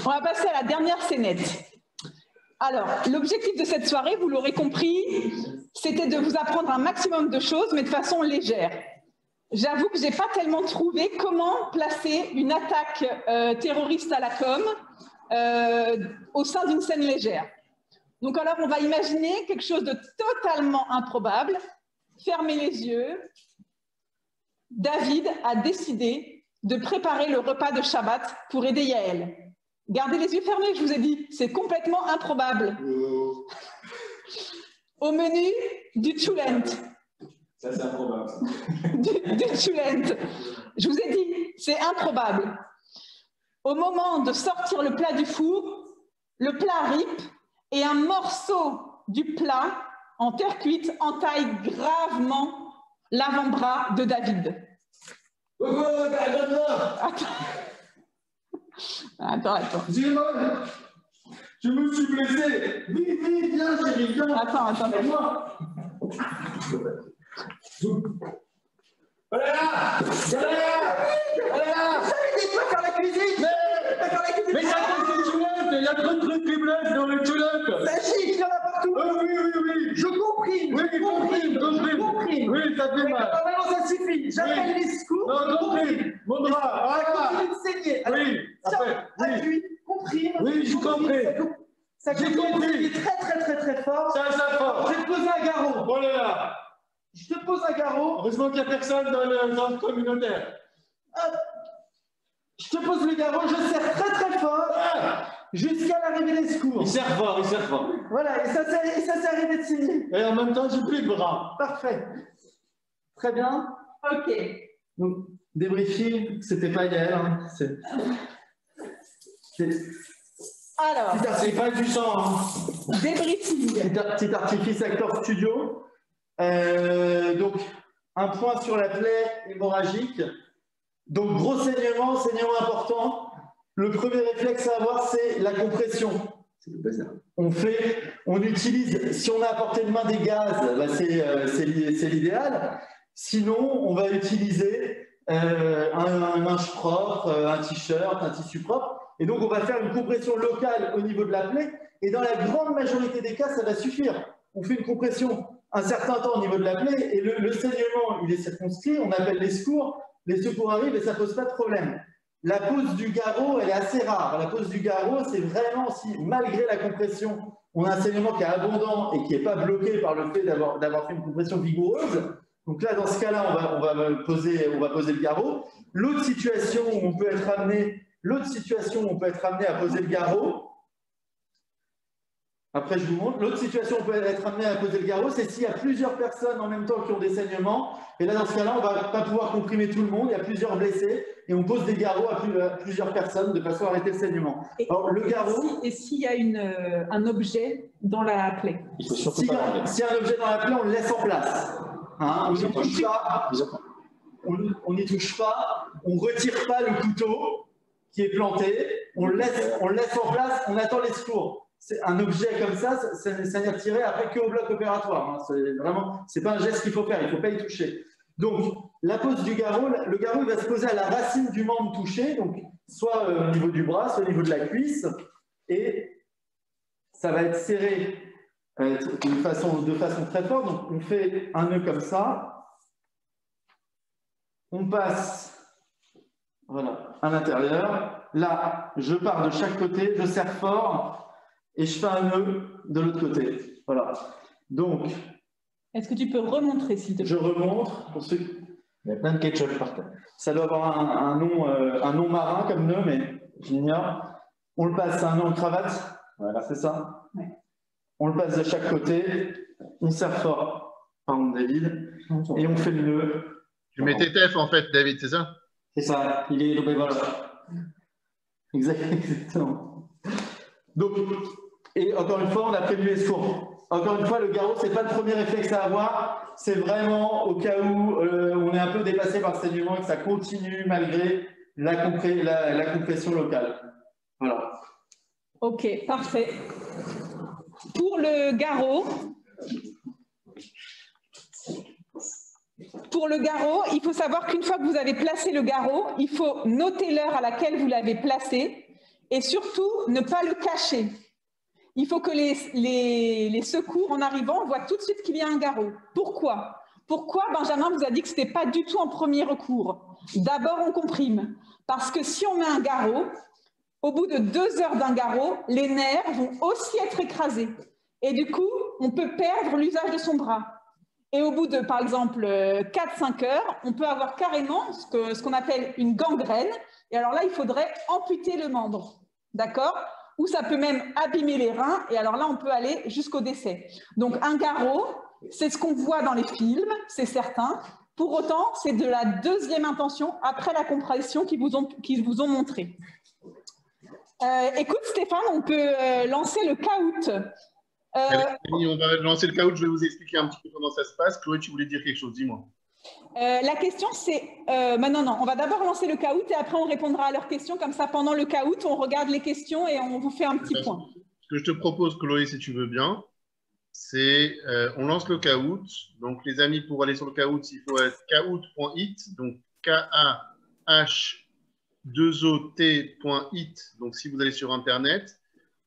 On va passer à la dernière scénette. Alors, l'objectif de cette soirée, vous l'aurez compris, c'était de vous apprendre un maximum de choses, mais de façon légère. J'avoue que je n'ai pas tellement trouvé comment placer une attaque terroriste à la com au sein d'une scène légère. Donc alors, on va imaginer quelque chose de totalement improbable. Fermez les yeux. David a décidé de préparer le repas de Shabbat pour aider Yael. Gardez les yeux fermés, je vous ai dit, c'est complètement improbable. Au menu, du tchoulent. Ça, c'est improbable. du tchoulent. Je vous ai dit, c'est improbable. Au moment de sortir le plat du four, le plat rip et un morceau du plat en terre cuite entaille gravement l'avant-bras de David. Attends. Dis-moi, je me suis blessé. Vite, viens, chérie, viens. Attends. Voilà là. J'avais dit de pas faire la cuisine. Mais ça compte les toulettes. Il y a trop de trucs qui blessent dans les toulettes. Sachez qu'il y en a partout. Oui. Je comprime. Oui, comprime. Oui, ça fait mal. Non, ça suffit. J'appelle les secours. Non, comprime. Mon bras. Continue de saigner. Oui, après. Appuie, comprime. Oui, je comprends. Ça continue très fort. Ça fort. Je vais te poser un garrot. Oh là là. Je te pose un garrot. Heureusement qu'il n'y a personne dans le communautaire. Hop. Je te pose le garrot, je serre très fort jusqu'à l'arrivée des secours. Il serre fort. Voilà, et ça s'est arrêté de saigner. Et en même temps, j'ai plus de bras. Parfait. Très bien. Ok. Donc, débriefing, c'était pas Yael. Hein. Alors, C'est pas du sang. Hein. débriefing. Petit artifice acteur studio. Donc, un point sur la plaie hémorragique. Donc, gros saignement important. Le premier réflexe à avoir, c'est la compression. On utilise, si on a à portée de main des gaz, bah c'est l'idéal. Sinon, on va utiliser un linge propre, un t-shirt, un tissu propre. Et donc, on va faire une compression locale au niveau de la plaie. Et dans la grande majorité des cas, ça va suffire. On fait une compression un certain temps au niveau de la plaie et le saignement, il est circonscrit. On appelle les secours. Les secours arrivent et ça ne pose pas de problème. La pose du garrot, elle est assez rare. La pose du garrot, c'est vraiment si, malgré la compression, on a un saignement qui est abondant et qui n'est pas bloqué par le fait d'avoir fait une compression vigoureuse. Donc là, dans ce cas-là, on va poser le garrot. L'autre situation où on peut être amené à poser le garrot, après je vous montre, l'autre situation où on peut être amené à poser le garrot, c'est s'il y a plusieurs personnes en même temps qui ont des saignements. Et là, dans ce cas-là, on ne va pas pouvoir comprimer tout le monde, il y a plusieurs blessés, et on pose des garrots à plusieurs personnes de façon à arrêter le saignement. Alors, le garrot... Et s'il y a un objet dans la plaie? Il faut surtout s'il y a un objet dans la plaie, on le laisse en place. Hein, on n'y touche pas. On n'y touche pas. On ne retire pas le couteau qui est planté. On le laisse en place. On attend les secours. un objet comme ça n'est retiré après qu'au bloc opératoire. Hein. C'est pas un geste qu'il faut faire, il ne faut pas y toucher. Donc, la pose du garrot, le garrot il va se poser à la racine du membre touché, donc soit au niveau du bras, soit au niveau de la cuisse, et ça va être serré de façon très forte. Donc, on fait un nœud comme ça, on passe voilà, à l'intérieur. Là, je pars de chaque côté, je serre fort et je fais un nœud de l'autre côté. Voilà. Donc, est-ce que tu peux remontrer s'il te plaît? Je remontre pour ceux qui... Il y a plein de ketchup par terre. Ça doit avoir un nom marin comme nœud, mais j'ignore. On le passe à un nœud en cravate. Voilà, c'est ça. Ouais. On le passe de chaque côté. On serre fort. Pardon, David. Et on fait le nœud. Tu mets tes TF en fait, David, c'est ça? C'est ça. Il est donc voilà. Exactement. Donc, et encore une fois, on a prévu les secours. Encore une fois, le garrot, ce n'est pas le premier réflexe à avoir. C'est vraiment au cas où on est un peu dépassé par le saignement et que ça continue malgré la compression locale. Voilà. Ok, parfait. Pour le garrot, il faut savoir qu'une fois que vous avez placé le garrot, il faut noter l'heure à laquelle vous l'avez placé et surtout ne pas le cacher. Il faut que les secours, en arrivant, voient tout de suite qu'il y a un garrot. Pourquoi? Pourquoi Benjamin vous a dit que ce n'était pas du tout en premier recours? D'abord, on comprime. Parce que si on met un garrot, au bout de 2 heures d'un garrot, les nerfs vont aussi être écrasés. Et du coup, on peut perdre l'usage de son bras. Et au bout de, par exemple, 4-5 heures, on peut avoir carrément ce qu'on appelle une gangrène. Et alors là, il faudrait amputer le membre. D'accord? Ou ça peut même abîmer les reins, et alors là, on peut aller jusqu'au décès. Donc, un garrot, c'est ce qu'on voit dans les films, c'est certain. Pour autant, c'est de la deuxième intention après la compression qu'ils vous ont montré. Écoute, Stéphane, on peut lancer le caout. On va lancer le caout, je vais vous expliquer un petit peu comment ça se passe. Chloé, tu voulais dire quelque chose, dis-moi. La question, c'est... non, on va d'abord lancer le caout et après, on répondra à leurs questions. Comme ça, pendant le caout, on regarde les questions et on vous fait un petit point. Ce que je te propose, Chloé, si tu veux bien, c'est on lance le caout. Donc, les amis, pour aller sur le caout, il faut être caout.it, donc K-A-H-2-O-T.it. Donc, si vous allez sur Internet,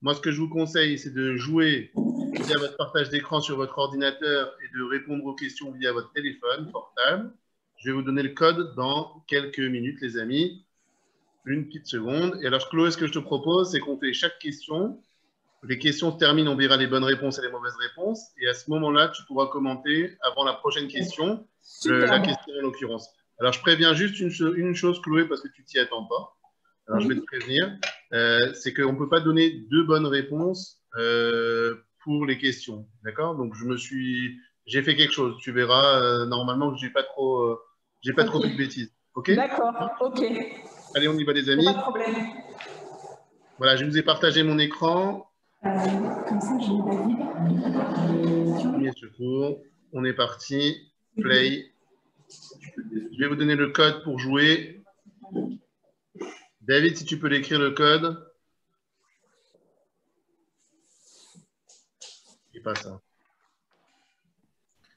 moi, ce que je vous conseille, c'est de jouer via votre partage d'écran sur votre ordinateur et de répondre aux questions via votre téléphone portable. Je vais vous donner le code dans quelques minutes, les amis. Une petite seconde. Et alors, Chloé, ce que je te propose, c'est qu'on fait chaque question. Les questions se terminent, on verra les bonnes réponses et les mauvaises réponses. Et à ce moment-là, tu pourras commenter avant la prochaine question, la question en l'occurrence. Alors, je préviens juste une chose, Chloé, parce que tu t'y attends pas. Alors, je vais te prévenir. C'est qu'on ne peut pas donner 2 bonnes réponses pour les questions. D'accord? Donc, j'ai fait quelque chose. Tu verras normalement que je n'ai pas trop fait de bêtises. OK? D'accord, OK. Allez, on y va, les amis. Pas de problème. Voilà, je vous ai partagé mon écran. Comme ça, je valide. Premier secours. On est parti. Play. Je vais vous donner le code pour jouer. David, si tu peux l'écrire le code. C'est pas ça.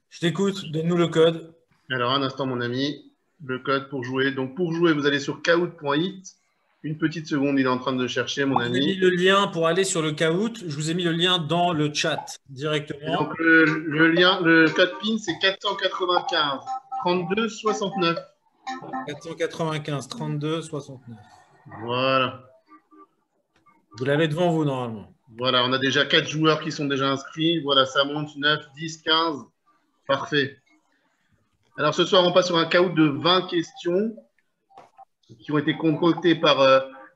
Je t'écoute, donne-nous le code. Alors, un instant, mon ami. Le code pour jouer. Donc, pour jouer, vous allez sur kahoot.it. Une petite seconde, il est en train de chercher, mon ami. Je vous ai mis le lien pour aller sur le Kahoot. Je vous ai mis le lien dans le chat directement. Donc, le code PIN, c'est 495 32 69. 495 32 69. Voilà. Vous l'avez devant vous, normalement. Voilà, on a déjà 4 joueurs qui sont déjà inscrits. Voilà, ça monte 9, 10, 15. Parfait. Alors, ce soir, on passe sur un Kahoot de 20 questions qui ont été concoctées par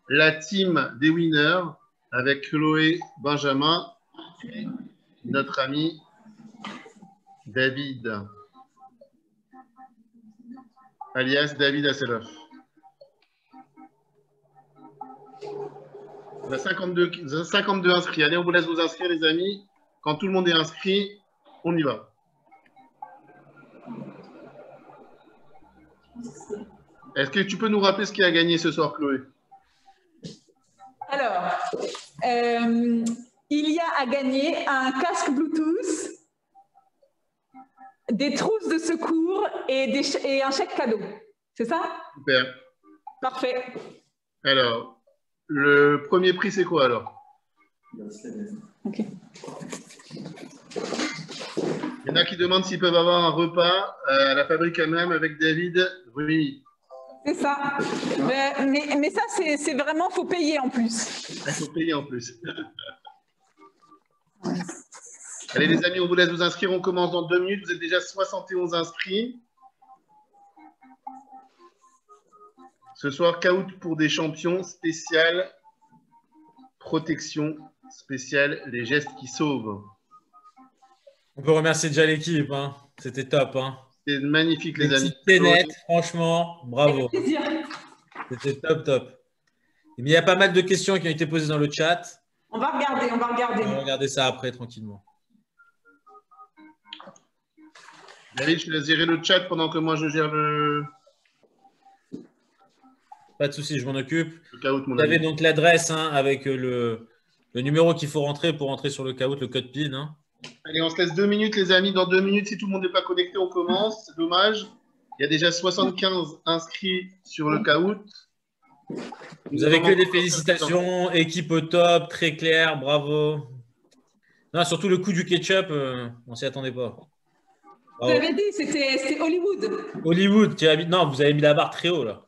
la team des winners avec Chloé, Benjamin et notre ami David, alias David Hasselhoff. On a 52 inscrits. Allez, on vous laisse vous inscrire, les amis. Quand tout le monde est inscrit, on y va. Est-ce que tu peux nous rappeler ce qui a gagné ce soir, Chloé? Alors, il y a à gagner un casque Bluetooth, des trousses de secours et un chèque cadeau. C'est ça? Super. Parfait. Alors, le premier prix, c'est quoi alors? Ok. Il y en a qui demandent s'ils peuvent avoir un repas à la fabrique à même avec David Rumi. C'est ça. Mais ça, c'est vraiment, faut payer en plus. Il faut payer en plus. Allez les amis, on vous laisse vous inscrire. On commence dans 2 minutes. Vous êtes déjà 71 inscrits. Ce soir, Kahoot pour des champions spécial protection spéciale les gestes qui sauvent. On peut remercier déjà l'équipe. Hein. C'était top. Hein. C'est magnifique les amis. C'était net, franchement, bravo. C'était top, top. Mais il y a pas mal de questions qui ont été posées dans le chat. On va regarder, on va regarder. On va regarder ça après, tranquillement. David, je te laisse gérer le chat pendant que moi je gère le... Pas de souci, je m'en occupe. le Kahoot, mon Vous avez ami. donc l'adresse hein, avec le numéro qu'il faut rentrer pour entrer sur le Kahoot, le code PIN. Hein. Allez, on se laisse 2 minutes les amis. Dans 2 minutes, si tout le monde n'est pas connecté, on commence. C'est dommage. Il y a déjà 75 inscrits sur le Kahoot. Vous avez que des félicitations, équipe au top, très clair, bravo. Non, surtout le coup du ketchup, on s'y attendait pas. Vous avez dit, c'était Hollywood. Hollywood, non, vous avez mis la barre très haut là.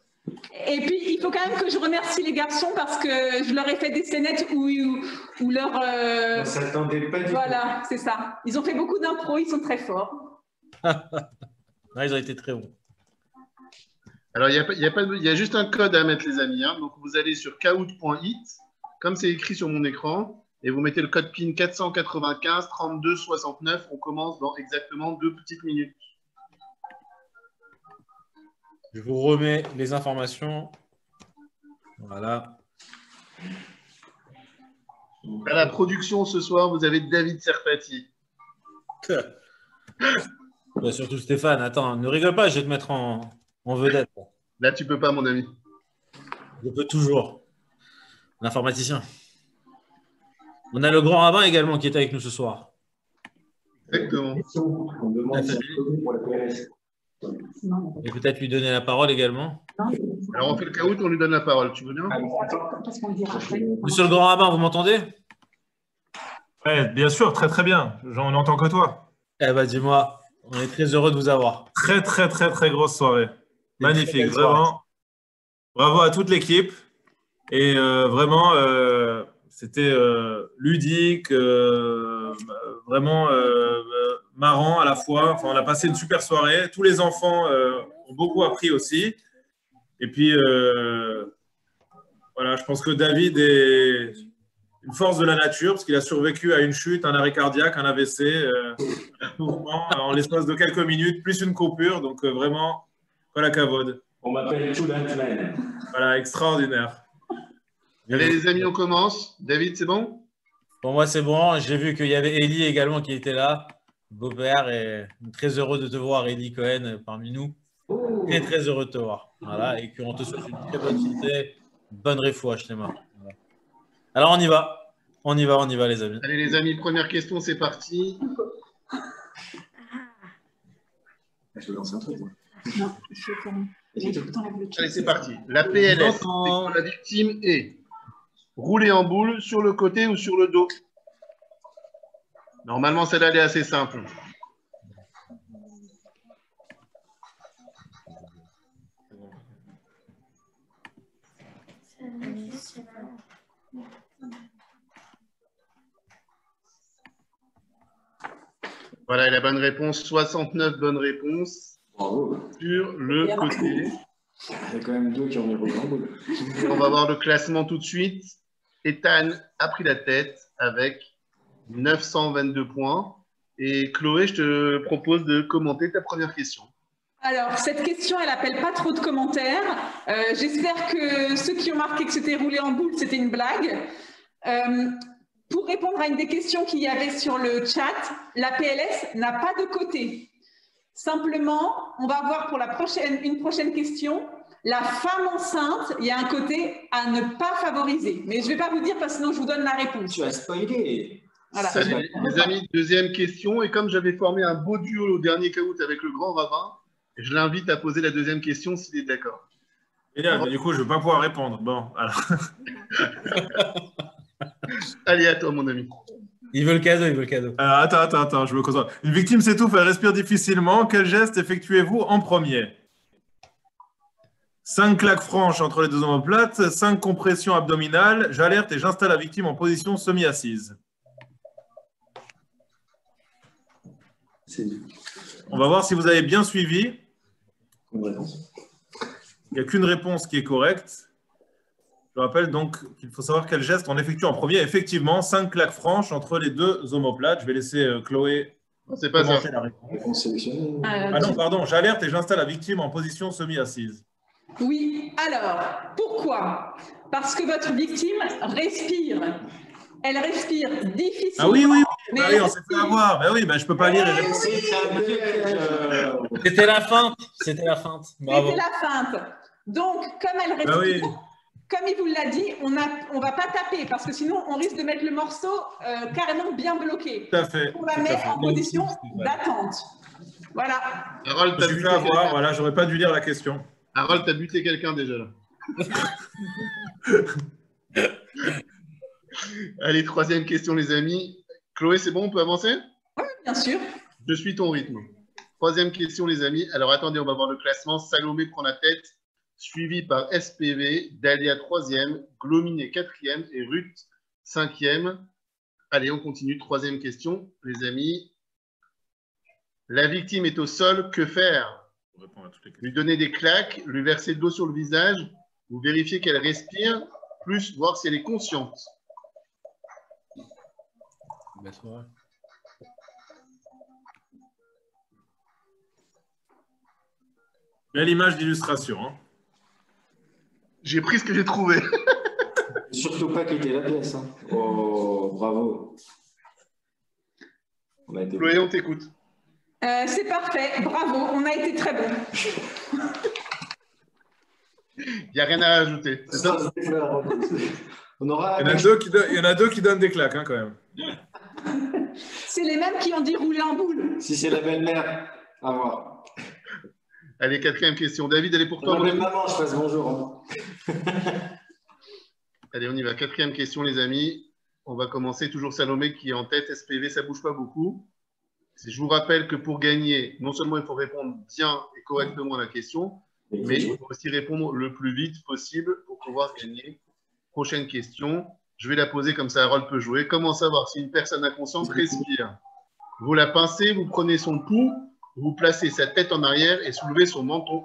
Et puis, il faut quand même que je remercie les garçons parce que je leur ai fait des scénettes où leur... On ne s'attendait pas du tout. Voilà, c'est ça. Ils ont fait beaucoup d'impro, ils sont très forts. Non, ils ont été très bons. Alors, il y a juste un code à mettre, les amis. Hein. Donc, vous allez sur kahoot.it, comme c'est écrit sur mon écran, et vous mettez le code PIN 495 32 69. On commence dans exactement 2 petites minutes. Je vous remets les informations. Voilà. À la production ce soir, vous avez David Serpati. Bah, surtout Stéphane, attends, ne rigole pas, je vais te mettre en vedette. Là, tu peux pas, mon ami. Je peux toujours. L'informaticien. On a le grand rabbin également qui est avec nous ce soir. Exactement. On demande si pour la PLS. Et peut-être lui donner la parole également. Alors, on fait le Kahoot, on lui donne la parole. Tu veux bien? Monsieur le grand rabbin, vous m'entendez? Ouais, bien sûr, très très bien. J'en entends que toi. Eh ben, dis-moi, on est très heureux de vous avoir. Très très très très grosse soirée. Magnifique, vraiment. Bravo à toute l'équipe. Et vraiment, c'était ludique, vraiment marrant à la fois. Enfin, on a passé une super soirée. Tous les enfants ont beaucoup appris aussi. Et puis, voilà, je pense que David est une force de la nature parce qu'il a survécu à une chute, un arrêt cardiaque, un AVC, en l'espace de quelques minutes, plus une coupure. Donc, vraiment, voilà, cavode. On m'appelle Toulantman. Voilà, extraordinaire. Allez, les amis, on commence. David, c'est bon? Pour moi, c'est bon. J'ai vu qu'il y avait Elie également qui était là, beau-père, et très heureux de te voir, Elie Cohen, parmi nous. Très, très heureux de te voir. Voilà, et qu'on te souhaite une très bonne santé, bonne réfoua, Shlema. Voilà. Alors, on y va. On y va, les amis. Allez, les amis, première question, c'est parti. Je peux lancer un truc, moi. Non, Allez, c'est parti. La PLS, c'est quand la victime est roulée en boule sur le côté ou sur le dos. Normalement, celle-là, elle est assez simple. Voilà, et la bonne réponse, 69 bonnes réponses. Bravo. Sur le côté. Il y a quand même 2 qui ont mis en boule. On va voir le classement tout de suite. Ethan a pris la tête avec 922 points. Et Chloé, je te propose de commenter ta première question. Alors, cette question, elle n'appelle pas trop de commentaires. J'espère que ceux qui ont marqué que c'était roulé en boule, c'était une blague. Pour répondre à une des questions qu'il y avait sur le chat, la PLS n'a pas de côté. Simplement, on va voir pour une prochaine question La femme enceinte, il y a un côté à ne pas favoriser. Mais je ne vais pas vous dire parce que sinon je vous donne la réponse. Tu as spoilé. Voilà. Allez, les amis, deuxième question. Et comme j'avais formé un beau duo au dernier caout avec le grand rabbin, je l'invite à poser la deuxième question s'il est d'accord. Génial, mais du coup, je ne vais pas pouvoir répondre. Bon, alors. Allez, à toi, mon ami. Il veut le cadeau, il veut le cadeau. Attends, je me concentre. Une victime s'étouffe, elle respire difficilement. Quel geste effectuez-vous en premier? 5 claques franches entre les deux omoplates, 5 compressions abdominales. J'alerte et j'installe la victime en position semi-assise. On va voir si vous avez bien suivi. Il n'y a qu'une réponse qui est correcte. Je rappelle donc qu'il faut savoir quel geste on effectue en premier. Effectivement, 5 claques franches entre les deux omoplates. Je vais laisser Chloé C'est pas ça. la réponse. Ah non, pardon. J'alerte et j'installe la victime en position semi-assise. Oui, alors, pourquoi? Parce que votre victime respire. Elle respire difficilement. Ah oui, mais on s'est fait avoir. Ben oui, je ne peux pas lire les réponses. C'était la feinte. C'était la feinte. Bravo. C'était la feinte. Donc, comme elle respire, comme il vous l'a dit, on ne va pas taper parce que sinon, on risque de mettre le morceau carrément bien bloqué. Tout à fait. On la met en position d'attente. Voilà. Harold, Je suis fait avoir. Voilà, j'aurais pas dû lire la question. Harold, t'as buté quelqu'un déjà là. Allez, troisième question, les amis. Chloé, c'est bon, on peut avancer? Oui, bien sûr. Je suis ton rythme. Troisième question, les amis. Alors, attendez, on va voir le classement. Salomé prend la tête, suivi par SPV, Dalia 3e, Glominé 4e et Ruth 5e. Allez, on continue. Troisième question, les amis. La victime est au sol. Que faire? Lui donner des claques, lui verser de l'eau sur le visage, ou vérifier qu'elle respire, plus voir si elle est consciente. Belle image d'illustration. Hein. J'ai pris ce que j'ai trouvé. Surtout pas quitter la pièce. Hein. Oh, bravo. Chloé, on t'écoute. C'est parfait, bravo, on a été très bon. Il n'y a rien à rajouter. C'est ça. On aura... il y en a deux qui donnent des claques, hein, quand même. C'est les mêmes qui ont dit rouler en boule. Si c'est la belle-mère, à voir. Allez, quatrième question. David, elle est pour toi. Même maman, je fasse bonjour. Hein. Allez, on y va. Quatrième question, les amis. On va commencer. Toujours Salomé qui est en tête. SPV, ça ne bouge pas beaucoup. Je vous rappelle que pour gagner, non seulement il faut répondre bien et correctement à la question, mais il faut aussi répondre le plus vite possible pour pouvoir gagner. Prochaine question. Je vais la poser comme ça, Harold peut jouer. Comment savoir si une personne inconsciente respire? Vous la pincez, vous prenez son pouls, vous placez sa tête en arrière et soulevez son menton.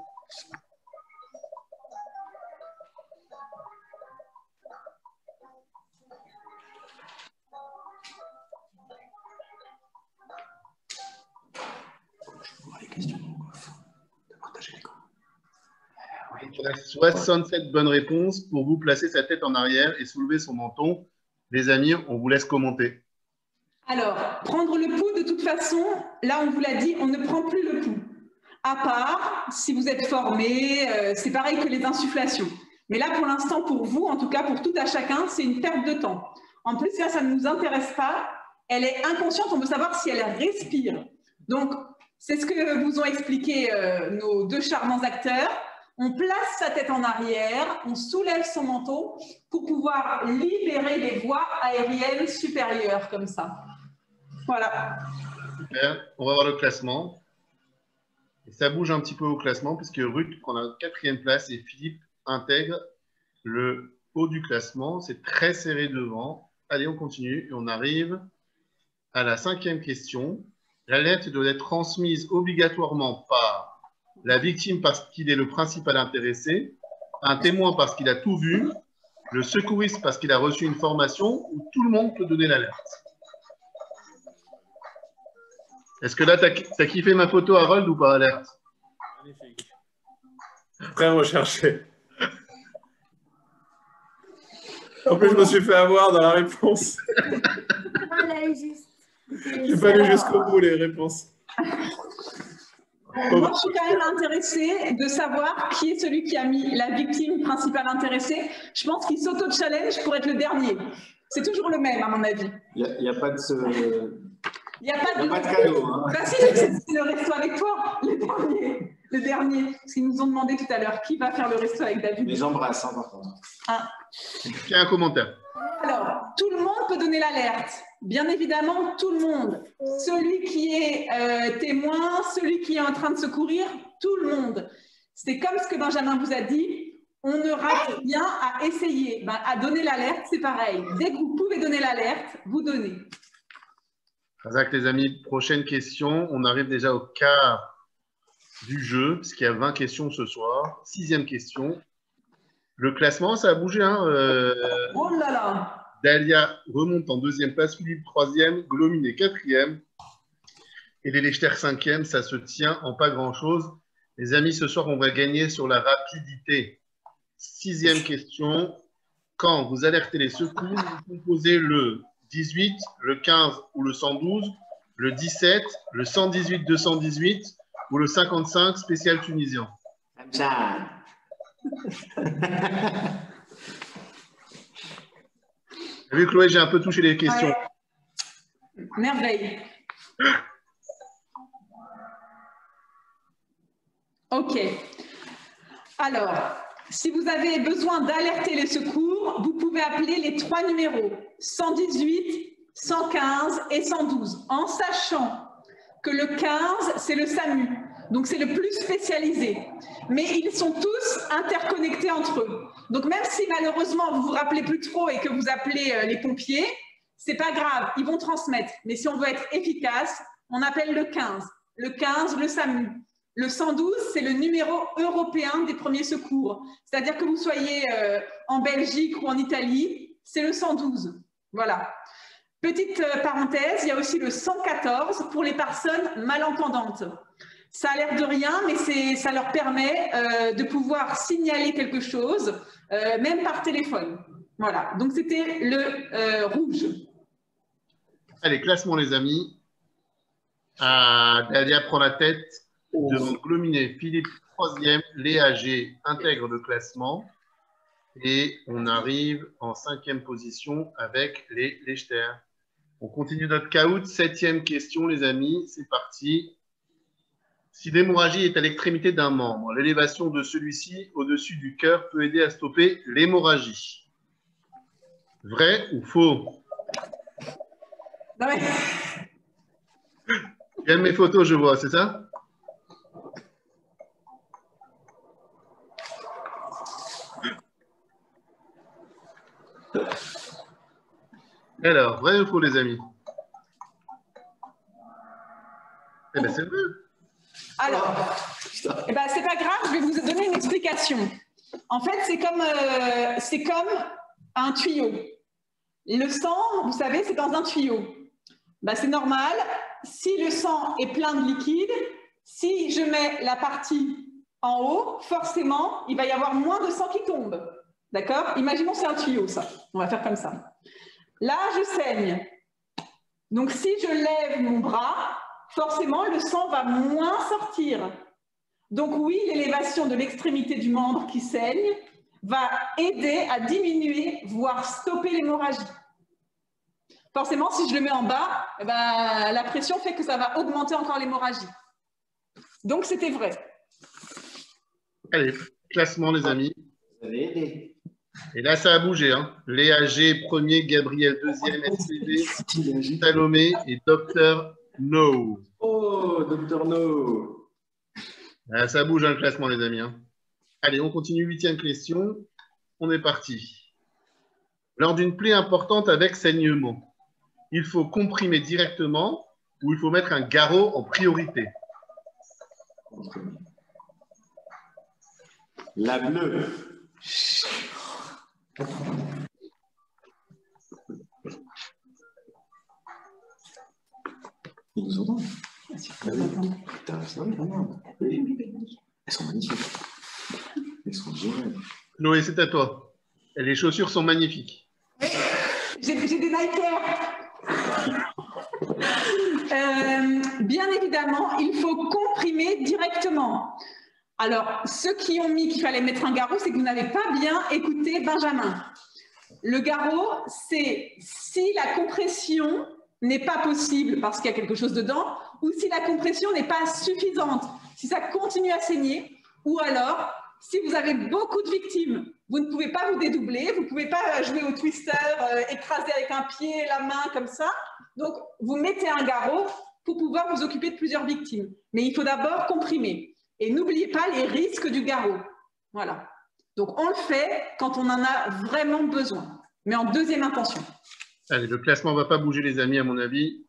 Il reste 67 bonnes réponses pour vous placer sa tête en arrière et soulever son menton. Les amis, on vous laisse commenter. Alors, prendre le pouls, de toute façon, là on vous l'a dit, on ne prend plus le pouls. À part, si vous êtes formé, c'est pareil que les insufflations. Mais là, pour l'instant, pour vous, en tout cas pour tout à chacun, c'est une perte de temps. En plus, ça ne nous intéresse pas. Elle est inconsciente, on veut savoir si elle respire. Donc, c'est ce que vous ont expliqué nos deux charmants acteurs. On place sa tête en arrière, on soulève son menton pour pouvoir libérer les voies aériennes supérieures, comme ça. Voilà. Super. On va voir le classement. Et ça bouge un petit peu au classement puisque Ruth prend la 4e place et Philippe intègre le haut du classement. C'est très serré devant. Allez, on continue et on arrive à la 5e question. L'alerte doit être transmise obligatoirement par la victime parce qu'il est le principal intéressé, un témoin parce qu'il a tout vu, le secouriste parce qu'il a reçu une formation, ou tout le monde peut donner l'alerte. Est-ce que là, tu as kiffé ma photo, Harold, ou pas, alerte? Magnifique. Très recherché. En plus, je me suis fait avoir dans la réponse. Je n'ai pas lu jusqu'au bout les réponses. Moi, je suis quand même intéressée de savoir qui est celui qui a mis la victime principale intéressée. Je pense qu'il s'auto-challenge pour être le dernier. C'est toujours le même, à mon avis. Il n'y a pas de ce... Il n'y a pas de cadeau. Hein. Bah si, c'est le resto avec toi, le dernier. Le dernier. Parce qu'ils nous ont demandé tout à l'heure qui va faire le resto avec David. Mais j'embrasse, hein, par contre. Ah. Il y a un commentaire. Alors, tout le monde peut donner l'alerte. Bien évidemment, tout le monde. Celui qui est témoin, celui qui est en train de secourir, tout le monde. C'est comme ce que Benjamin vous a dit. On ne rate rien à essayer. Ben, à donner l'alerte, c'est pareil. Dès que vous pouvez donner l'alerte, vous donnez. Razak, les amis, prochaine question. On arrive déjà au quart du jeu, puisqu'il y a 20 questions ce soir. 6e question. Le classement, ça a bougé. Hein, Oh là là! Dalia remonte en 2e place, Philippe 3e, Glomine est 4e. Et les Lechter 5e, ça se tient en pas grand-chose. Les amis, ce soir, on va gagner sur la rapidité. 6e question. Quand vous alertez les secours, vous composez le 18, le 15 ou le 112, le 17, le 118-218 ou le 55 spécial tunisien. Comme ça. T'as vu, Chloé, j'ai un peu touché les questions. Ouais. Merveille. OK. Alors, si vous avez besoin d'alerter les secours, vous pouvez appeler les 3 numéros 118, 115 et 112, en sachant que le 15, c'est le SAMU. Donc, c'est le plus spécialisé. Mais ils sont tous interconnectés entre eux. Donc, même si malheureusement, vous ne vous rappelez plus trop et que vous appelez les pompiers, ce n'est pas grave, ils vont transmettre. Mais si on veut être efficace, on appelle le 15. Le 15, le SAMU. Le 112, c'est le numéro européen des premiers secours. C'est-à-dire que vous soyez en Belgique ou en Italie, c'est le 112. Voilà. Petite parenthèse, il y a aussi le 114 pour les personnes malentendantes. Ça a l'air de rien, mais ça leur permet de pouvoir signaler quelque chose, même par téléphone. Voilà, donc c'était le rouge. Allez, classement les amis. Dalia prend la tête devant Glominet, Philippe 3e, Léa G intègre le classement. Et on arrive en 5e position avec les Lechter. On continue notre caout. 7e question les amis, c'est parti. Si l'hémorragie est à l'extrémité d'un membre, l'élévation de celui-ci au-dessus du cœur peut aider à stopper l'hémorragie. Vrai ou faux? Non mais... J'aime mes photos, je vois, c'est ça? Alors, vrai ou faux les amis? Eh bien, c'est vrai. Alors, eh ben, c'est pas grave, je vais vous donner une explication. En fait, c'est comme un tuyau. Le sang, vous savez, c'est dans un tuyau. Ben, c'est normal, si le sang est plein de liquide, si je mets la partie en haut, forcément, il va y avoir moins de sang qui tombe. D'accord? Imaginons c'est un tuyau, ça. On va faire comme ça. Là, je saigne. Donc, si je lève mon bras, forcément, le sang va moins sortir. Donc oui, l'élévation de l'extrémité du membre qui saigne va aider à diminuer, voire stopper l'hémorragie. Forcément, si je le mets en bas, eh ben, la pression fait que ça va augmenter encore l'hémorragie. Donc c'était vrai. Allez, classement les amis. Vous avez aidé. Et là, ça a bougé. Hein. Léa G, premier, Gabriel, deuxième, SPV, Salomé et Dr No. Oh, Dr No. Ah, ça bouge le classement, les amis. Hein. Allez, on continue. 8e question. On est parti. Lors d'une plaie importante avec saignement, il faut comprimer directement ou il faut mettre un garrot en priorité? La bleue. Ils nous entendent. Putain, c'est vrai, regarde. Elles sont magnifiques. Elles sont géniales. Chloé, c'est à toi. Et les chaussures sont magnifiques. J'ai des Nike. bien évidemment, il faut comprimer directement. Alors, ceux qui ont mis qu'il fallait mettre un garrot, c'est que vous n'avez pas bien écouté Benjamin. Le garrot, c'est si la compression n'est pas possible parce qu'il y a quelque chose dedans, ou si la compression n'est pas suffisante, si ça continue à saigner, ou alors, si vous avez beaucoup de victimes, vous ne pouvez pas vous dédoubler, vous ne pouvez pas jouer au twister, écraser avec un pied, la main, comme ça. Donc, vous mettez un garrot pour pouvoir vous occuper de plusieurs victimes. Mais il faut d'abord comprimer. Et n'oubliez pas les risques du garrot. Voilà. Donc, on le fait quand on en a vraiment besoin, mais en deuxième intention. Allez, le classement ne va pas bouger, les amis, à mon avis,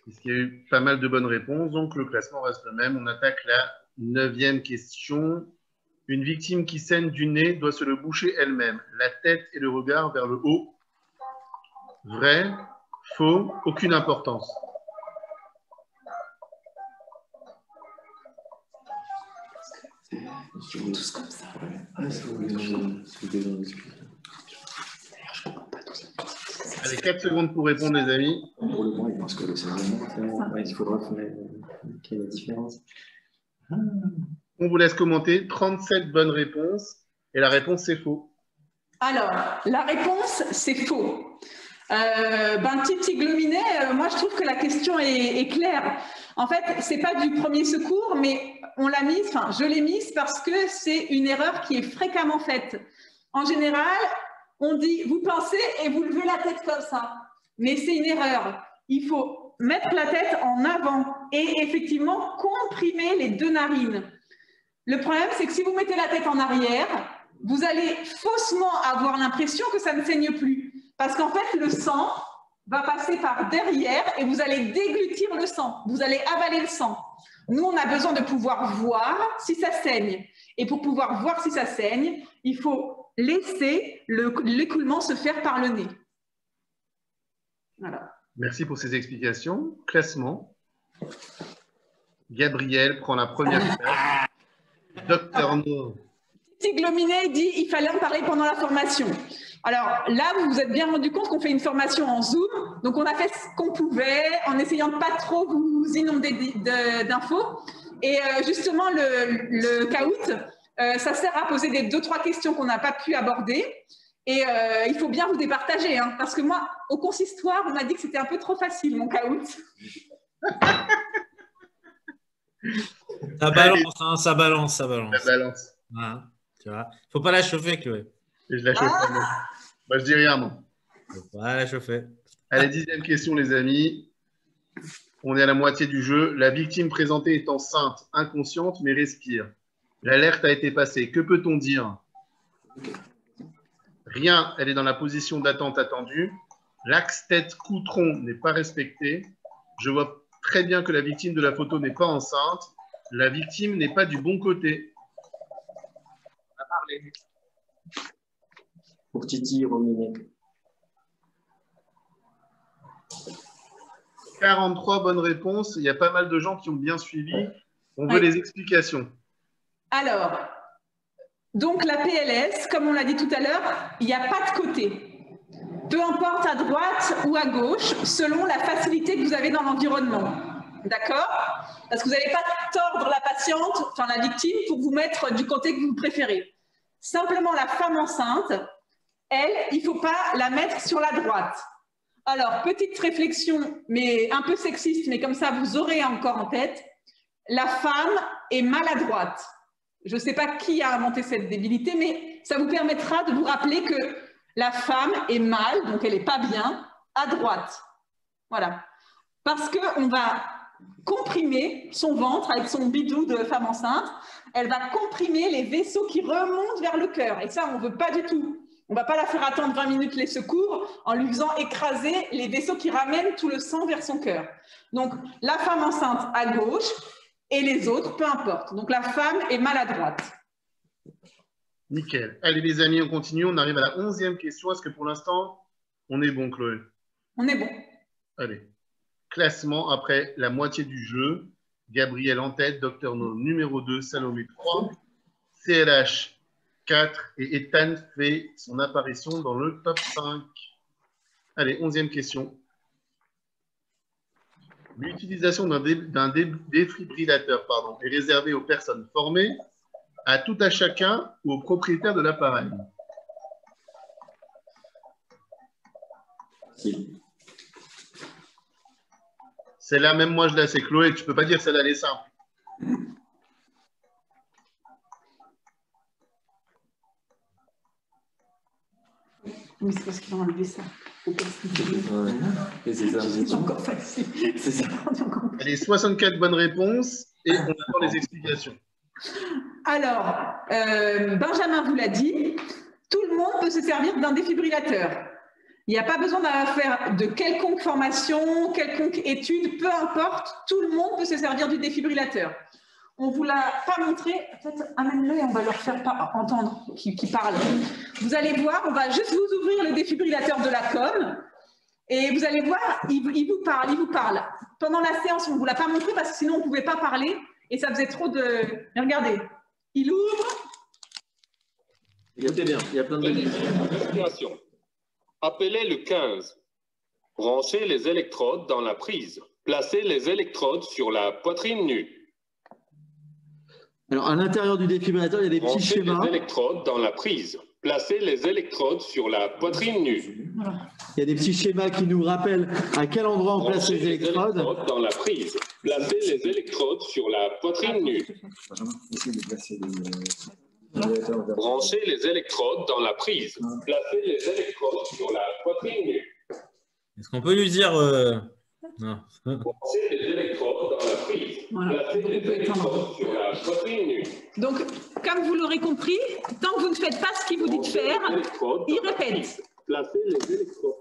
puisqu'il y a eu pas mal de bonnes réponses. Donc, le classement reste le même. On attaque la 9e question. Une victime qui saigne du nez doit se le boucher elle-même, la tête et le regard vers le haut. Vrai, faux, aucune importance. Tous comme ça. Allez, 4 secondes pour répondre, les amis. Pour le moment, il pense que le saignement, il faudra qu'il y ait la différence. On vous laisse commenter. 37 bonnes réponses. Et la réponse, c'est faux. Alors, la réponse, c'est faux. Titi Glominet, moi, je trouve que la question est claire. En fait, ce n'est pas du premier secours, mais on l'a mise, enfin, je l'ai mise parce que c'est une erreur qui est fréquemment faite. En général, on dit, vous pensez et vous levez la tête comme ça. Mais c'est une erreur. Il faut mettre la tête en avant et effectivement comprimer les deux narines. Le problème, c'est que si vous mettez la tête en arrière, vous allez faussement avoir l'impression que ça ne saigne plus. Parce qu'en fait, le sang va passer par derrière et vous allez déglutir le sang. Vous allez avaler le sang. Nous, on a besoin de pouvoir voir si ça saigne. Et pour pouvoir voir si ça saigne, il faut laisser l'écoulement se faire par le nez. Voilà. Merci pour ces explications. Classement. Gabriel prend la première place. Docteur No. Titi Glominet dit qu'il fallait en parler pendant la formation. Alors là, vous vous êtes bien rendu compte qu'on fait une formation en Zoom. Donc, on a fait ce qu'on pouvait en essayant de pas trop vous inonder d'infos. Et justement, le caout, ça sert à poser des 2-3 questions qu'on n'a pas pu aborder. Et il faut bien vous départager. Hein, parce que moi, au consistoire, on m'a dit que c'était un peu trop facile, mon caout. Ça balance, hein, ça balance, ça balance. Ça balance. Voilà, tu vois. Faut pas la chauffer, Chloé. Et je la chauffe pas, moi. Moi, je dis rien, moi. Faut pas la chauffer. Allez, 10e question, les amis. On est à la moitié du jeu. La victime présentée est enceinte, inconsciente, mais respire. L'alerte a été passée. Que peut-on dire? Rien, elle est dans la position d'attente attendue. L'axe tête-cou-tronc n'est pas respecté. Je vois très bien que la victime de la photo n'est pas enceinte. La victime n'est pas du bon côté. On a parlé. Pour Titi Glominet. 43 bonnes réponses. Il y a pas mal de gens qui ont bien suivi. On veut les explications. Alors, donc la PLS, comme on l'a dit tout à l'heure, il n'y a pas de côté. Peu importe à droite ou à gauche, selon la facilité que vous avez dans l'environnement. D'accord? Parce que vous n'allez pas tordre la patiente, enfin la victime, pour vous mettre du côté que vous préférez. Simplement, la femme enceinte, elle, il ne faut pas la mettre sur la droite. Alors, petite réflexion, mais un peu sexiste, mais comme ça, vous aurez encore en tête, la femme est maladroite. Je ne sais pas qui a inventé cette débilité, mais ça vous permettra de vous rappeler que la femme est mal, donc elle n'est pas bien, à droite. Voilà. Parce qu'on va comprimer son ventre avec son bidou de femme enceinte. Elle va comprimer les vaisseaux qui remontent vers le cœur. Et ça, on ne veut pas du tout. On ne va pas la faire attendre 20 minutes les secours en lui faisant écraser les vaisseaux qui ramènent tout le sang vers son cœur. Donc, la femme enceinte à gauche et les autres, peu importe. Donc, la femme est maladroite. Nickel. Allez, les amis, on continue. On arrive à la 11e question. Est-ce que pour l'instant, on est bon, Chloé? On est bon. Allez. Classement après la moitié du jeu. Gabriel en tête, Docteur No numéro 2, Salomé 3, CLH 4 et Ethan fait son apparition dans le top 5. Allez, 11e question. L'utilisation d'un défibrillateur est réservée aux personnes formées, à tout à chacun ou au propriétaire de l'appareil. Celle-là, même moi, je la sais. Chloé, tu ne peux pas dire celle-là, elle est simple. Oui, c'est parce qu'ils ont enlevé ça. C'est encore facile. Elle est 64 bonnes réponses et on attend les explications. Alors, Benjamin vous l'a dit, tout le monde peut se servir d'un défibrillateur. Il n'y a pas besoin d'avoir faire de quelconque formation, quelconque étude, peu importe, tout le monde peut se servir du défibrillateur. On ne vous l'a pas montré, peut-être amène-le et on va leur faire entendre qui parle. Vous allez voir, on va juste vous ouvrir le défibrillateur de la com et vous allez voir, il vous parle. Pendant la séance, on ne vous l'a pas montré parce que sinon on ne pouvait pas parler et ça faisait trop de... Mais regardez, il ouvre. Écoutez bien, il y a plein de... Respiration. Appelez le 15. Branchez les électrodes dans la prise. Placez les électrodes sur la poitrine nue. Alors, à l'intérieur du défibrillateur, il y a des petits schémas. Branchez les électrodes dans la prise. Placez les électrodes sur la poitrine nue. Il y a des petits schémas qui nous rappellent à quel endroit on place les électrodes. Dans la prise. Placez les électrodes sur la poitrine nue. Branchez les électrodes dans la prise. Placez les électrodes sur la poitrine nue. Est-ce qu'on peut lui dire... Non. Branchez les électrodes dans la prise. Voilà. Placez les électrodes sur la poitrine nue. Donc, comme vous l'aurez compris, tant que vous ne faites pas ce qu'il vous dit de faire, il répète. Placez les électrodes.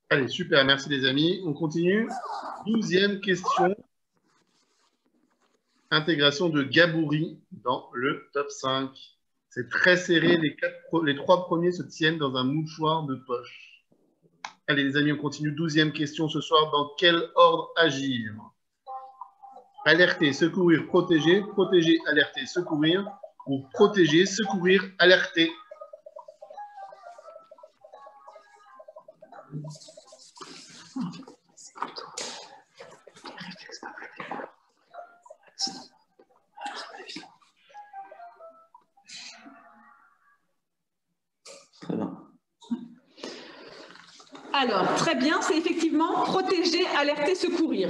Allez, super, merci les amis. On continue. 12e question. Intégration de Gabouri dans le top 5. C'est très serré. Les 3 premiers se tiennent dans un mouchoir de poche. Allez les amis, on continue. 12e question ce soir. Dans quel ordre agir? Alerter, secourir, protéger. Protéger, alerter, secourir. Ou protéger, secourir, alerter. Très bien. Alors, très bien, c'est effectivement protéger, alerter, secourir.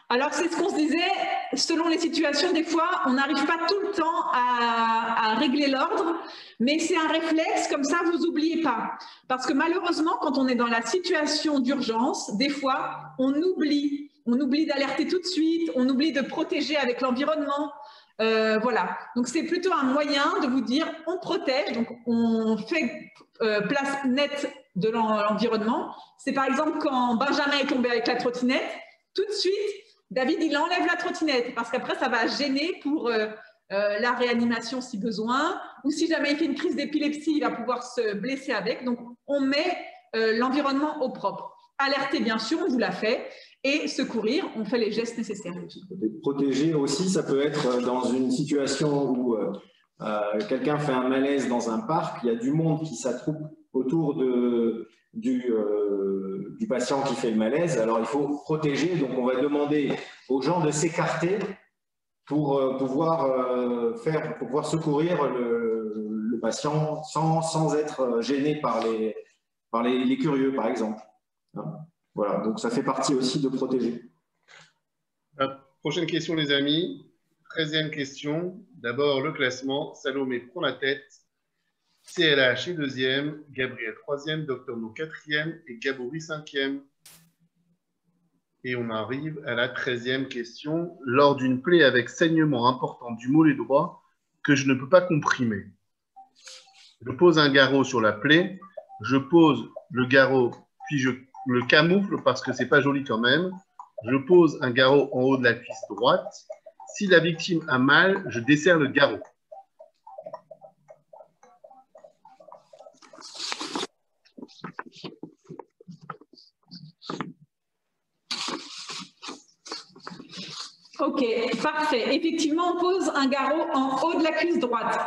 Alors, c'est ce qu'on se disait, selon les situations, des fois, on n'arrive pas tout le temps à régler l'ordre, mais c'est un réflexe, comme ça, vous n'oubliez pas. Parce que malheureusement, quand on est dans la situation d'urgence, des fois, on oublie d'alerter tout de suite, on oublie de protéger avec l'environnement. Voilà, donc c'est plutôt un moyen de vous dire, on protège, donc on fait place nette de l'environnement. C'est par exemple quand Benjamin est tombé avec la trottinette, tout de suite, David, il enlève la trottinette parce qu'après, ça va gêner pour la réanimation si besoin, ou si jamais il fait une crise d'épilepsie, il va pouvoir se blesser avec. Donc, on met l'environnement au propre. Alerter, bien sûr, on vous l'a fait, et secourir, on fait les gestes nécessaires. Protéger aussi, ça peut être dans une situation où quelqu'un fait un malaise dans un parc, il y a du monde qui s'attroupe autour du patient qui fait le malaise. Alors, il faut protéger, donc on va demander aux gens de s'écarter pour pouvoir secourir le patient sans être gêné par les curieux, par exemple. Voilà, donc ça fait partie aussi de protéger. Prochaine question, les amis. 13e question. D'abord, le classement. Salomé prend la tête. CLH est 2e. Gabriel 3e. Dr No 4e. Et Gabouri 5e. Et on arrive à la 13e question. Lors d'une plaie avec saignement important du mollet droit que je ne peux pas comprimer, je pose un garrot sur la plaie. Je pose le garrot, puis je le camoufle parce que c'est pas joli quand même. Je pose un garrot en haut de la cuisse droite. Si la victime a mal, je desserre le garrot. Ok, parfait. Effectivement, on pose un garrot en haut de la cuisse droite.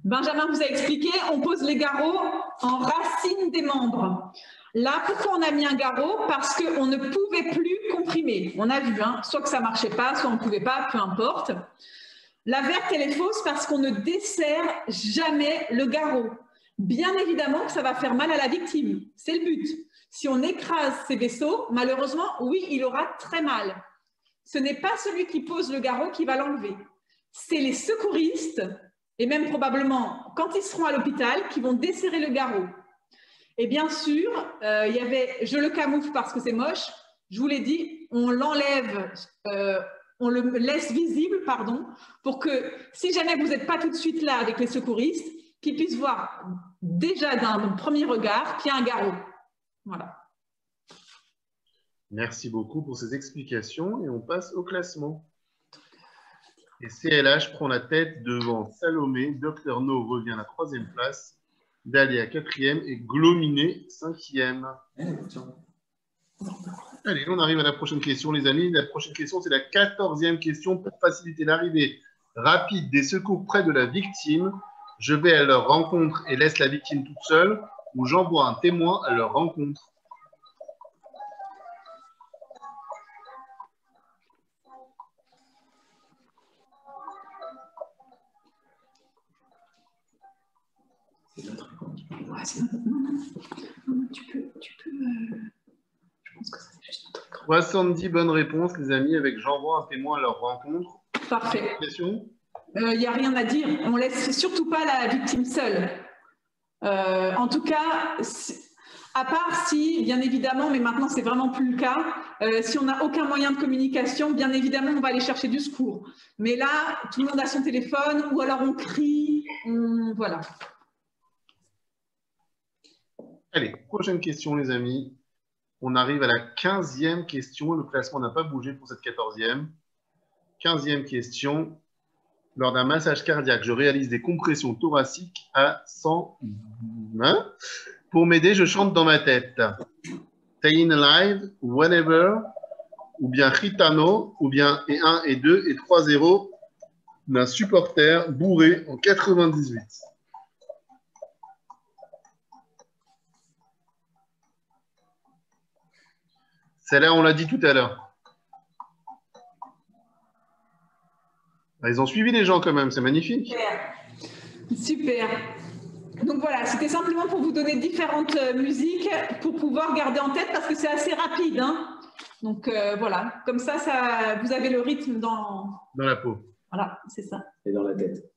Benjamin vous a expliqué, on pose les garrots en racine des membres. Là, pourquoi on a mis un garrot? Parce qu'on ne pouvait plus comprimer. On a vu, hein, soit que ça ne marchait pas, soit on ne pouvait pas, peu importe. La verte, elle est fausse parce qu'on ne dessert jamais le garrot. Bien évidemment que ça va faire mal à la victime. C'est le but. Si on écrase ces vaisseaux, malheureusement, oui, il aura très mal. Ce n'est pas celui qui pose le garrot qui va l'enlever. C'est les secouristes, et même probablement quand ils seront à l'hôpital, qui vont desserrer le garrot. Et bien sûr, il y avait, je le camoufle parce que c'est moche, je vous l'ai dit, on l'enlève, on le laisse visible, pardon, pour que si jamais vous n'êtes pas tout de suite là avec les secouristes, qu'ils puissent voir déjà d'un premier regard qu'il y a un garrot. Voilà. Merci beaucoup pour ces explications et on passe au classement. Et CLH prend la tête devant Salomé, Dr No revient à la 3e place, Dalia 4e et Glominé 5e. Allez, on arrive à la prochaine question, les amis. La prochaine question, c'est la 14e question pour faciliter l'arrivée rapide des secours près de la victime. Je vais à leur rencontre et laisse la victime toute seule ou j'envoie un témoin à leur rencontre. Je pense que ça, c'est juste notre écran. 70 bonnes réponses, les amis, avec j'envoie un témoin à leur rencontre. Parfait. Question ? Il n'y a rien à dire. On ne laisse surtout pas la victime seule. En tout cas, à part si, bien évidemment, mais maintenant, c'est vraiment plus le cas, si on n'a aucun moyen de communication, bien évidemment, on va aller chercher du secours. Mais là, tout le monde a son téléphone ou alors on crie. Voilà. Allez, prochaine question, les amis. On arrive à la 15e question. Le classement n'a pas bougé pour cette 14e. 15e question. Lors d'un massage cardiaque, je réalise des compressions thoraciques à 120. Pour m'aider, je chante dans ma tête. Staying Alive, Whenever, ou bien Gitano, ou bien et 1 et 2 et 3-0 d'un supporter bourré en 98. Celle-là, on l'a dit tout à l'heure. Ils ont suivi les gens quand même, c'est magnifique. Super. Super. Donc voilà, c'était simplement pour vous donner différentes musiques pour pouvoir garder en tête parce que c'est assez rapide. Hein. Donc voilà, comme ça, vous avez le rythme dans la peau. Voilà, c'est ça. Et dans la tête.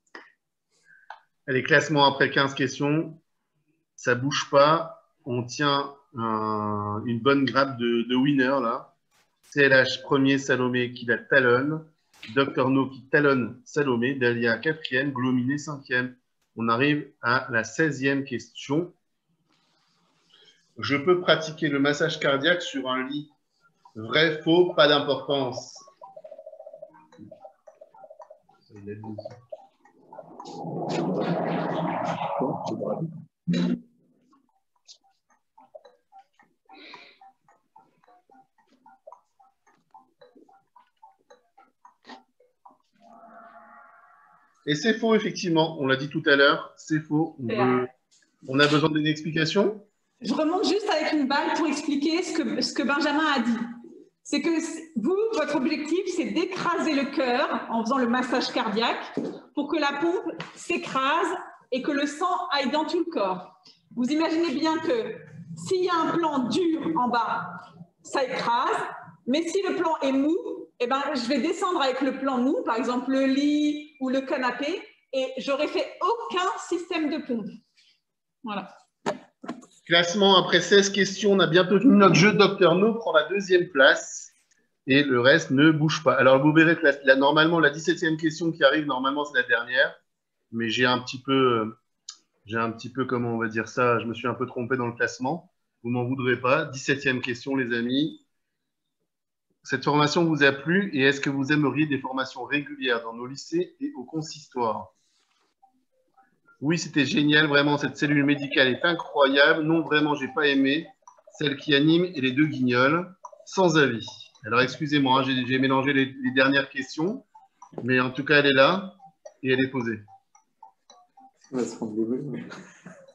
Allez, classement après 15 questions. Ça ne bouge pas. On tient une bonne grappe de winner là. CLH premier, Salomé qui la talonne. Dr No qui talonne Salomé. Dalia 4e, Glominé 5e. On arrive à la 16e question. Je peux pratiquer le massage cardiaque sur un lit. Vrai, faux, pas d'importance. Et c'est faux, effectivement. On l'a dit tout à l'heure, c'est faux. On a besoin d'une explication? Je remonte juste avec une balle pour expliquer ce que Benjamin a dit. C'est que vous, votre objectif, c'est d'écraser le cœur en faisant le massage cardiaque pour que la pompe s'écrase et que le sang aille dans tout le corps. Vous imaginez bien que s'il y a un plan dur en bas, ça écrase, mais si le plan est mou, eh ben, je vais descendre avec le plan mou, par exemple le lit ou le canapé, et j'aurais fait aucun système de pompe. Voilà. Classement après 16 questions, on a bientôt fini notre jeu. Dr No prend la 2e place et le reste ne bouge pas. Alors vous verrez que normalement la 17e question qui arrive, normalement c'est la dernière, mais j'ai un petit peu, comment on va dire ça, je me suis un peu trompé dans le classement. Vous m'en voudrez pas. 17e question, les amis. Cette formation vous a plu et est-ce que vous aimeriez des formations régulières dans nos lycées et au consistoire? Oui, c'était génial, vraiment, cette cellule médicale est incroyable. Non, vraiment, j'ai pas aimé. Celle qui anime et les 2 guignols, sans avis. Alors, excusez-moi, j'ai mélangé les dernières questions, mais en tout cas, elle est là et elle est posée. On va se prendre les bleus.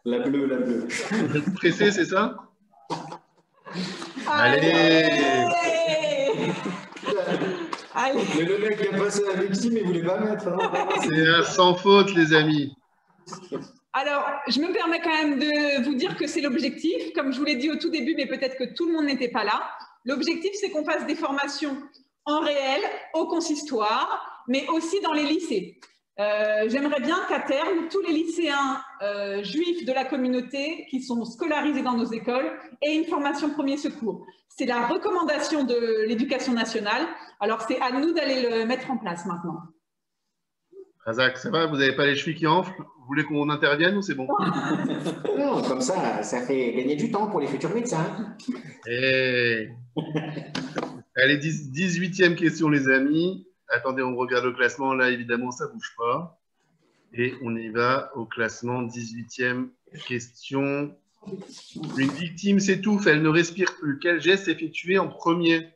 La bleue. Vous êtes pressé, c'est ça? Allez. Allez. Mais le mec qui a passé la victime, il ne voulait pas mettre. C'est un sans faute, les amis. Alors, je me permets quand même de vous dire que c'est l'objectif, comme je vous l'ai dit au tout début, mais peut-être que tout le monde n'était pas là. L'objectif, c'est qu'on fasse des formations en réel, au consistoire, mais aussi dans les lycées. J'aimerais bien qu'à terme, tous les lycéens juifs de la communauté qui sont scolarisés dans nos écoles aient une formation premier secours. C'est la recommandation de l'Éducation nationale. Alors, c'est à nous d'aller le mettre en place maintenant. Razak, ça va? Vous n'avez pas les chevilles qui enflent? Vous voulez qu'on intervienne ou c'est bon? Non, comme ça fait gagner du temps pour les futurs médecins. Hey. Allez, 18e question, les amis. Attendez, on regarde le classement. Là, évidemment, ça ne bouge pas. Et on y va au classement. 18e question. Une victime s'étouffe, elle ne respire plus. Quel geste effectué en premier?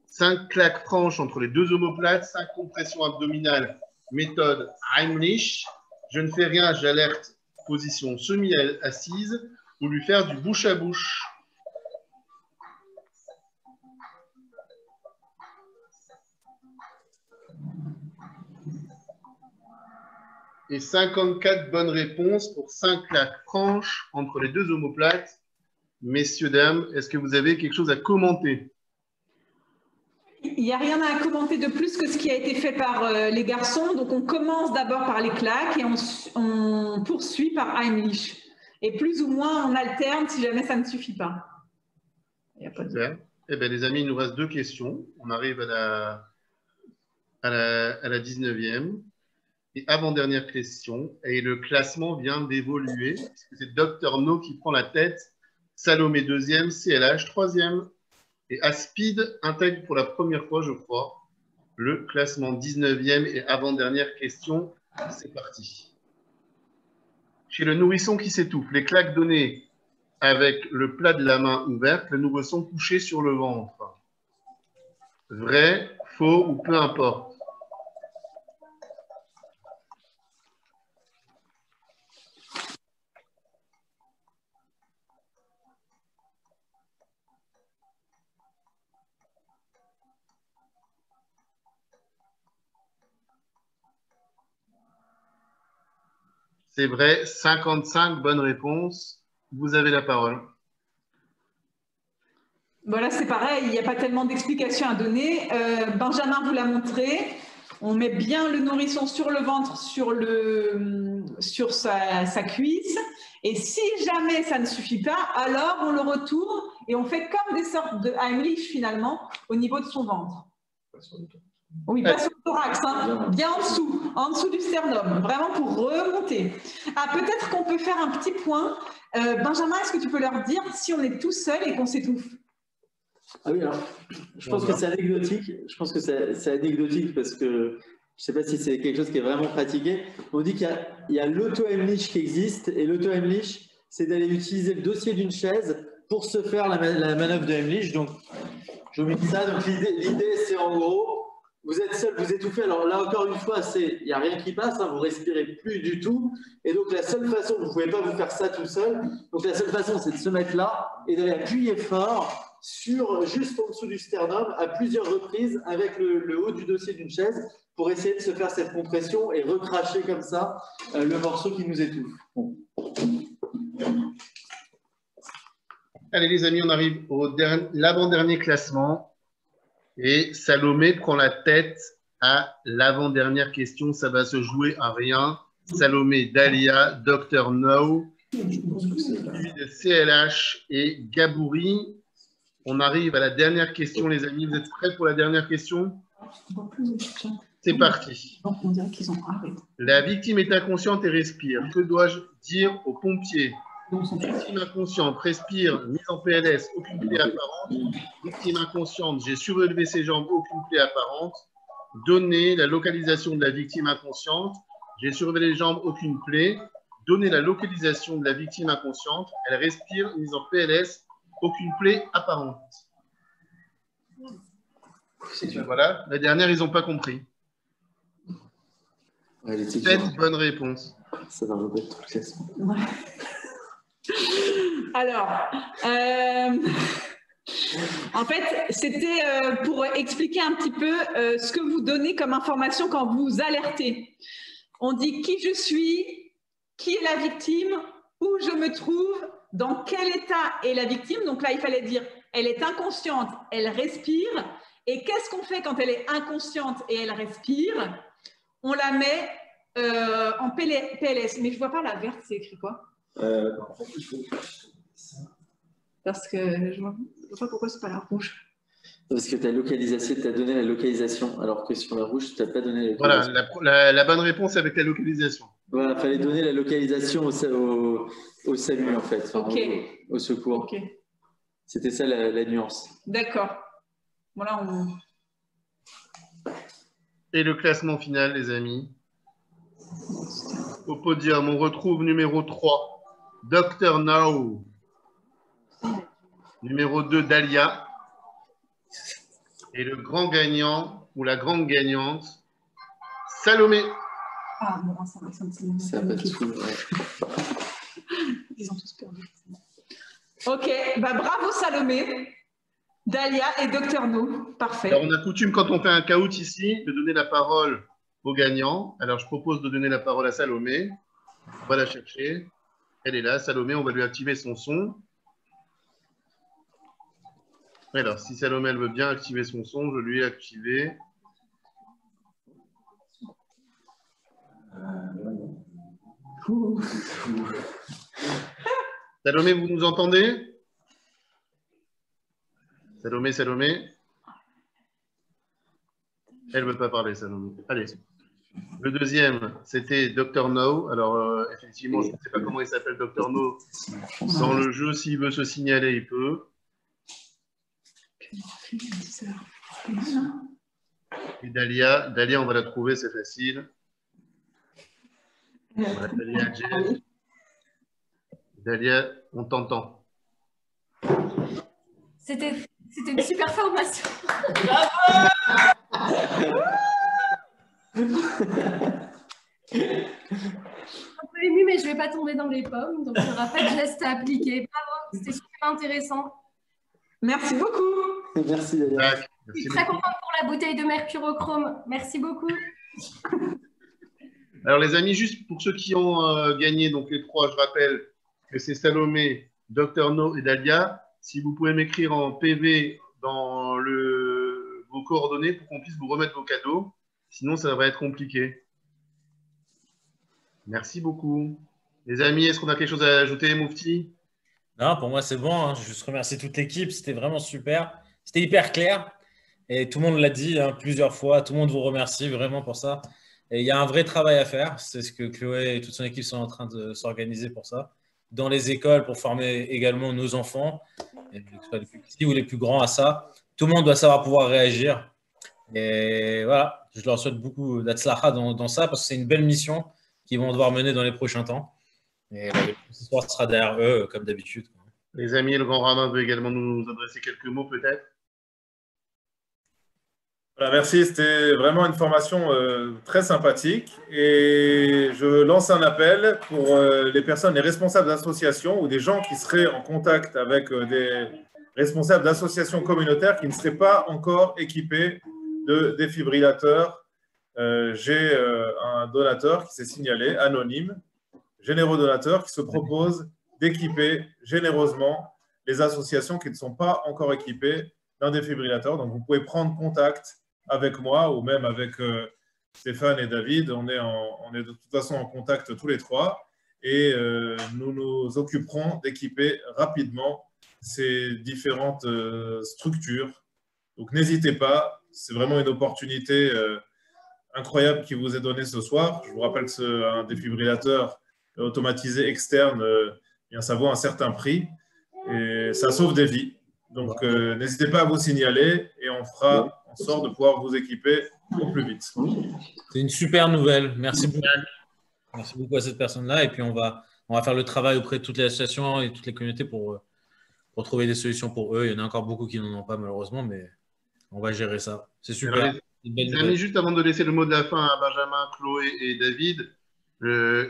5 claques franches entre les deux omoplates, 5 compressions abdominales. Méthode Heimlich. Je ne fais rien, j'alerte. Position semi-assise. Ou lui faire du bouche à bouche. Et 54 bonnes réponses pour 5 claques franches entre les deux omoplates. Messieurs, dames, est-ce que vous avez quelque chose à commenter? Il n'y a rien à commenter de plus que ce qui a été fait par les garçons. Donc, on commence d'abord par les claques et on poursuit par Heimlich. Et plus ou moins, on alterne si jamais ça ne suffit pas. Il n'y a pas de... Eh bien, les amis, il nous reste 2 questions. On arrive à la 19e. Et avant-dernière question, et le classement vient d'évoluer. C'est Dr No qui prend la tête, Salomé 2e, CLH 3e. Et Aspide intègre pour la première fois, je crois, le classement 19e et avant-dernière question. C'est parti. Chez le nourrisson qui s'étouffe, les claques données avec le plat de la main ouverte, le nourrisson couché sur le ventre. Vrai, faux ou peu importe. C'est vrai, 55 bonnes réponses. Vous avez la parole. Voilà, c'est pareil, il n'y a pas tellement d'explications à donner. Benjamin vous l'a montré. On met bien le nourrisson sur le ventre, sur sa cuisse. Et si jamais ça ne suffit pas, alors on le retourne et on fait comme des sortes de Heimlich finalement au niveau de son ventre. Oui, pas sur le thorax, hein, bien en dessous du sternum, vraiment pour remonter. Ah, peut-être qu'on peut faire un petit point. Benjamin, est-ce que tu peux leur dire si on est tout seul et qu'on s'étouffe? Ah oui, alors, je pense que c'est anecdotique. Je pense que c'est anecdotique parce que je ne sais pas si c'est quelque chose qui est vraiment pratiqué. On dit qu'il y a l'auto-Heimlich qui existe et l'auto-Heimlich, c'est d'aller utiliser le dossier d'une chaise pour se faire la manœuvre de Heimlich. Donc, je vous mets ça. Donc, l'idée, c'est en gros, vous êtes seul, vous étouffez. Alors là, encore une fois, il n'y a rien qui passe, hein, vous ne respirez plus du tout. Et donc, la seule façon, vous ne pouvez pas vous faire ça tout seul. Donc, la seule façon, c'est de se mettre là et d'aller appuyer fort juste en dessous du sternum à plusieurs reprises avec le haut du dossier d'une chaise pour essayer de se faire cette compression et recracher comme ça le morceau qui nous étouffe. Bon. Allez les amis, on arrive au l'avant-dernier classement. Et Salomé prend la tête à l'avant-dernière question. Ça va se jouer à rien. Salomé, Dalia, Dr No, CLH et Gabouri. On arrive à la dernière question, les amis. Vous êtes prêts pour la dernière question? C'est parti. La victime est inconsciente et respire. Que dois-je dire aux pompiers? Victime inconsciente, respire, mise en PLS, aucune plaie apparente. Victime inconsciente, j'ai surélevé ses jambes, aucune plaie apparente. Donnez la localisation de la victime inconsciente. J'ai surélevé les jambes, aucune plaie. Donnez la localisation de la victime inconsciente. Elle respire, mise en PLS, aucune plaie apparente. Voilà, la dernière, ils n'ont pas compris. Faites bonne réponse. Ça va remettre tout le classement. Ouais. Alors, En fait, c'était pour expliquer un petit peu ce que vous donnez comme information quand vous alertez. On dit qui je suis, qui est la victime, où je me trouve, dans quel état est la victime. Donc là, il fallait dire, elle est inconsciente, elle respire. Et qu'est-ce qu'on fait quand elle est inconsciente et elle respire? On la met en PLS. Mais je ne vois pas la verte, c'est écrit quoi? En fait, il faut que Parce que je ne vois pas pourquoi ce n'est pas la rouge. Parce que tu as donné la localisation, alors que sur la rouge, tu n'as pas donné la localisation. Voilà, la bonne réponse est avec la localisation. Voilà, il fallait donner la localisation au SAMU, en fait, enfin, Okay. au secours. Okay. C'était ça la nuance. D'accord. Voilà, Et le classement final, les amis. Au podium, on retrouve numéro 3, Dr No. Numéro 2, Dalia. Et le grand gagnant, ou la grande gagnante, Salomé. Ah, bon, ça va pas tout. Ils ont tous perdu. Ok, bah, bravo Salomé, Dalia et Dr No. Parfait. Alors, on a coutume, quand on fait un caout ici, de donner la parole au gagnant. Alors, je propose de donner la parole à Salomé. On va la chercher. Elle est là, Salomé, on va lui activer son son. Alors, si Salomé elle veut bien activer son son, je lui ai activé. Salomé, vous nous entendez? Salomé, Salomé. Elle ne veut pas parler, Salomé. Allez. Le deuxième, c'était Dr No. Alors, effectivement, je ne sais pas comment il s'appelle, Dr No. Dans le jeu, s'il veut se signaler, il peut. Et Dalia, on va la trouver, c'est facile. Voilà, Dalia, on t'entend. C'était une super formation. Bravo. Un peu émue, mais je ne vais pas tomber dans les pommes. Donc, il n'y aura pas de geste à appliquer. Bravo, c'était super intéressant. Merci beaucoup. Merci Dalia. Je suis très contente pour la bouteille de mercurochrome. Merci beaucoup. Alors les amis, juste pour ceux qui ont gagné, donc les trois, je rappelle que c'est Salomé, Dr No et Dalia. Si vous pouvez m'écrire en PV dans vos coordonnées pour qu'on puisse vous remettre vos cadeaux. Sinon, ça va être compliqué. Merci beaucoup. Les amis, est-ce qu'on a quelque chose à ajouter, Moufti? Non, pour moi, c'est bon. Hein. Je veux juste remercier toute l'équipe. C'était vraiment super. C'était hyper clair. Et tout le monde l'a dit plusieurs fois. Tout le monde vous remercie vraiment pour ça. Et il y a un vrai travail à faire. C'est ce que Chloé et toute son équipe sont en train de s'organiser pour ça. Dans les écoles, pour former également nos enfants, que ce soit les plus petits ou les plus grands à ça. Tout le monde doit savoir pouvoir réagir. Et voilà, je leur souhaite beaucoup d'Atzlacha dans ça parce que c'est une belle mission qu'ils vont devoir mener dans les prochains temps. Et ce soir sera derrière eux, comme d'habitude. Les amis, le grand rabbin veut également nous adresser quelques mots, peut-être. Voilà, merci, c'était vraiment une formation très sympathique et je lance un appel pour les personnes, les responsables d'associations ou des gens qui seraient en contact avec des responsables d'associations communautaires qui ne seraient pas encore équipés de défibrillateurs. J'ai un donateur qui s'est signalé, anonyme, généreux donateur, qui se propose d'équiper généreusement les associations qui ne sont pas encore équipées d'un défibrillateur. Donc, vous pouvez prendre contact avec moi ou même avec Stéphane et David. On est de toute façon en contact tous les trois et nous nous occuperons d'équiper rapidement ces différentes structures. Donc, n'hésitez pas. C'est vraiment une opportunité incroyable qui vous est donnée ce soir. Je vous rappelle qu'un défibrillateur automatisé externe, ça vaut un certain prix et ça sauve des vies. Donc, n'hésitez pas à vous signaler et on fera en sorte de pouvoir vous équiper au plus vite. C'est une super nouvelle. Merci beaucoup. Merci beaucoup à cette personne-là. Et puis, on va faire le travail auprès de toutes les associations et toutes les communautés pour trouver des solutions pour eux. Il y en a encore beaucoup qui n'en ont pas, malheureusement, mais on va gérer ça. C'est super. Alors, les amis, juste avant de laisser le mot de la fin à Benjamin, Chloé et David,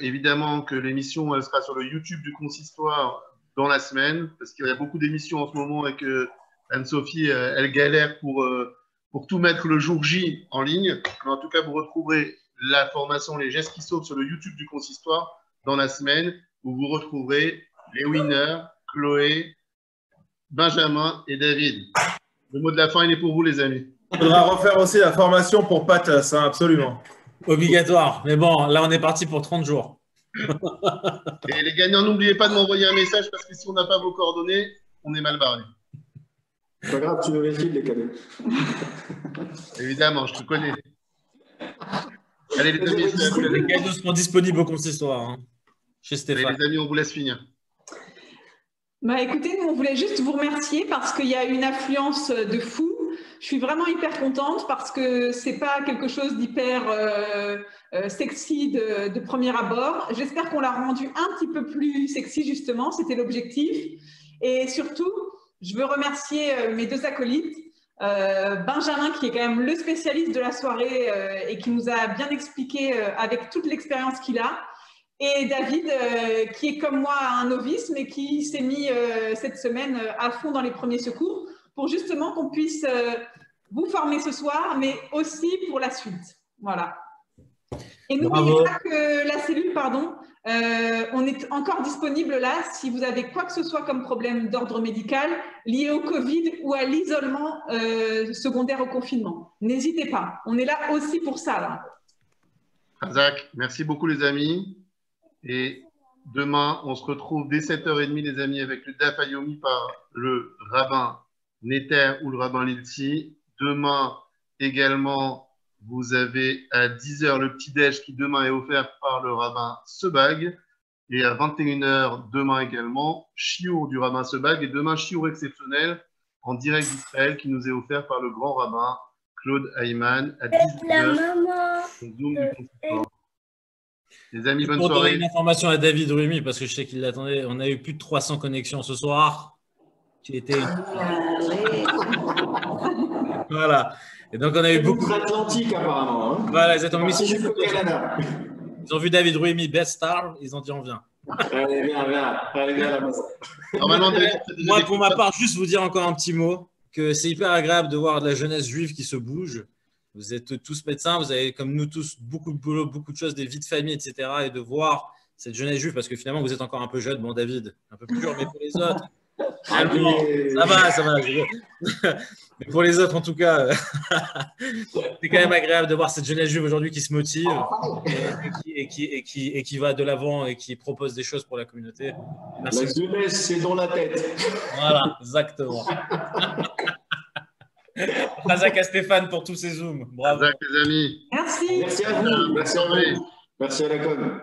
évidemment que l'émission elle sera sur le YouTube du Consistoire dans la semaine, parce qu'il y a beaucoup d'émissions en ce moment et que Anne-Sophie, elle galère pour tout mettre le jour J en ligne. Mais en tout cas, vous retrouverez la formation Les gestes qui sauvent sur le YouTube du consistoire dans la semaine où vous retrouverez les winners, Chloé, Benjamin et David. Le mot de la fin, il est pour vous, les amis. Il faudra refaire aussi la formation pour Patas, hein, absolument. Obligatoire. Mais bon, là, on est parti pour 30 jours. Et les gagnants, n'oubliez pas de m'envoyer un message parce que si on n'a pas vos coordonnées, on est mal barré. C'est pas grave, tu nous les files, les cadeaux. Évidemment, je te connais. Allez, les amis, les cadeaux seront disponibles au consistoire, hein, chez Stéphane. Allez, les amis, on vous laisse finir. Bah, écoutez, nous, on voulait juste vous remercier parce qu'il y a une affluence de fou. Je suis vraiment hyper contente parce que c'est pas quelque chose d'hyper sexy de premier abord. J'espère qu'on l'a rendu un petit peu plus sexy, justement. C'était l'objectif. Et surtout, je veux remercier mes deux acolytes. Benjamin, qui est quand même le spécialiste de la soirée et qui nous a bien expliqué avec toute l'expérience qu'il a. Et David, qui est comme moi un novice, mais qui s'est mis cette semaine à fond dans les premiers secours pour justement qu'on puisse vous former ce soir, mais aussi pour la suite. Voilà. Et n'oubliez pas que la cellule, on est encore disponible là si vous avez quoi que ce soit comme problème d'ordre médical lié au Covid ou à l'isolement secondaire au confinement. N'hésitez pas, on est là aussi pour ça. Là. Razak, merci beaucoup les amis. Et demain, on se retrouve dès 7h30 les amis avec le Daf Yomi par le rabbin Neter ou le rabbin Lilsi. Demain également, vous avez à 10h le petit-déj qui demain est offert par le rabbin Sebag. Et à 21h, demain également, chiour du rabbin Sebag. Et demain, chiour exceptionnel en direct d'Israël qui nous est offert par le grand rabbin Claude Hayman à 19h. Les amis, bonne soirée. Pour donner une information à David Rumi, parce que je sais qu'il l'attendait, on a eu plus de 300 connexions ce soir. Qui était... Voilà. Et donc, on a eu beaucoup. Atlantique, apparemment. Hein. Voilà, exactement. Jusqu'au Canada. Ils ont vu David Rumi, best star, ils ont dit on vient. Allez, viens à la maison. Moi, pour ma part, juste vous dire encore un petit mot, que c'est hyper agréable de voir de la jeunesse juive qui se bouge. Vous êtes tous médecins, vous avez comme nous tous beaucoup de boulot, beaucoup de choses, des vies de famille, etc. Et de voir cette jeunesse juive, parce que finalement vous êtes encore un peu jeune, bon David, un peu plus dur, mais pour les autres, ça va. Mais pour les autres, en tout cas, c'est quand même agréable de voir cette jeunesse juive aujourd'hui qui se motive et qui va de l'avant et qui propose des choses pour la communauté. Merci. La jeunesse, c'est dans la tête. Voilà, exactement. Razak à Stéphane pour tous ces zooms. Bravo. Razak, les amis. Merci. Merci à vous. Merci à vous. Merci à la com.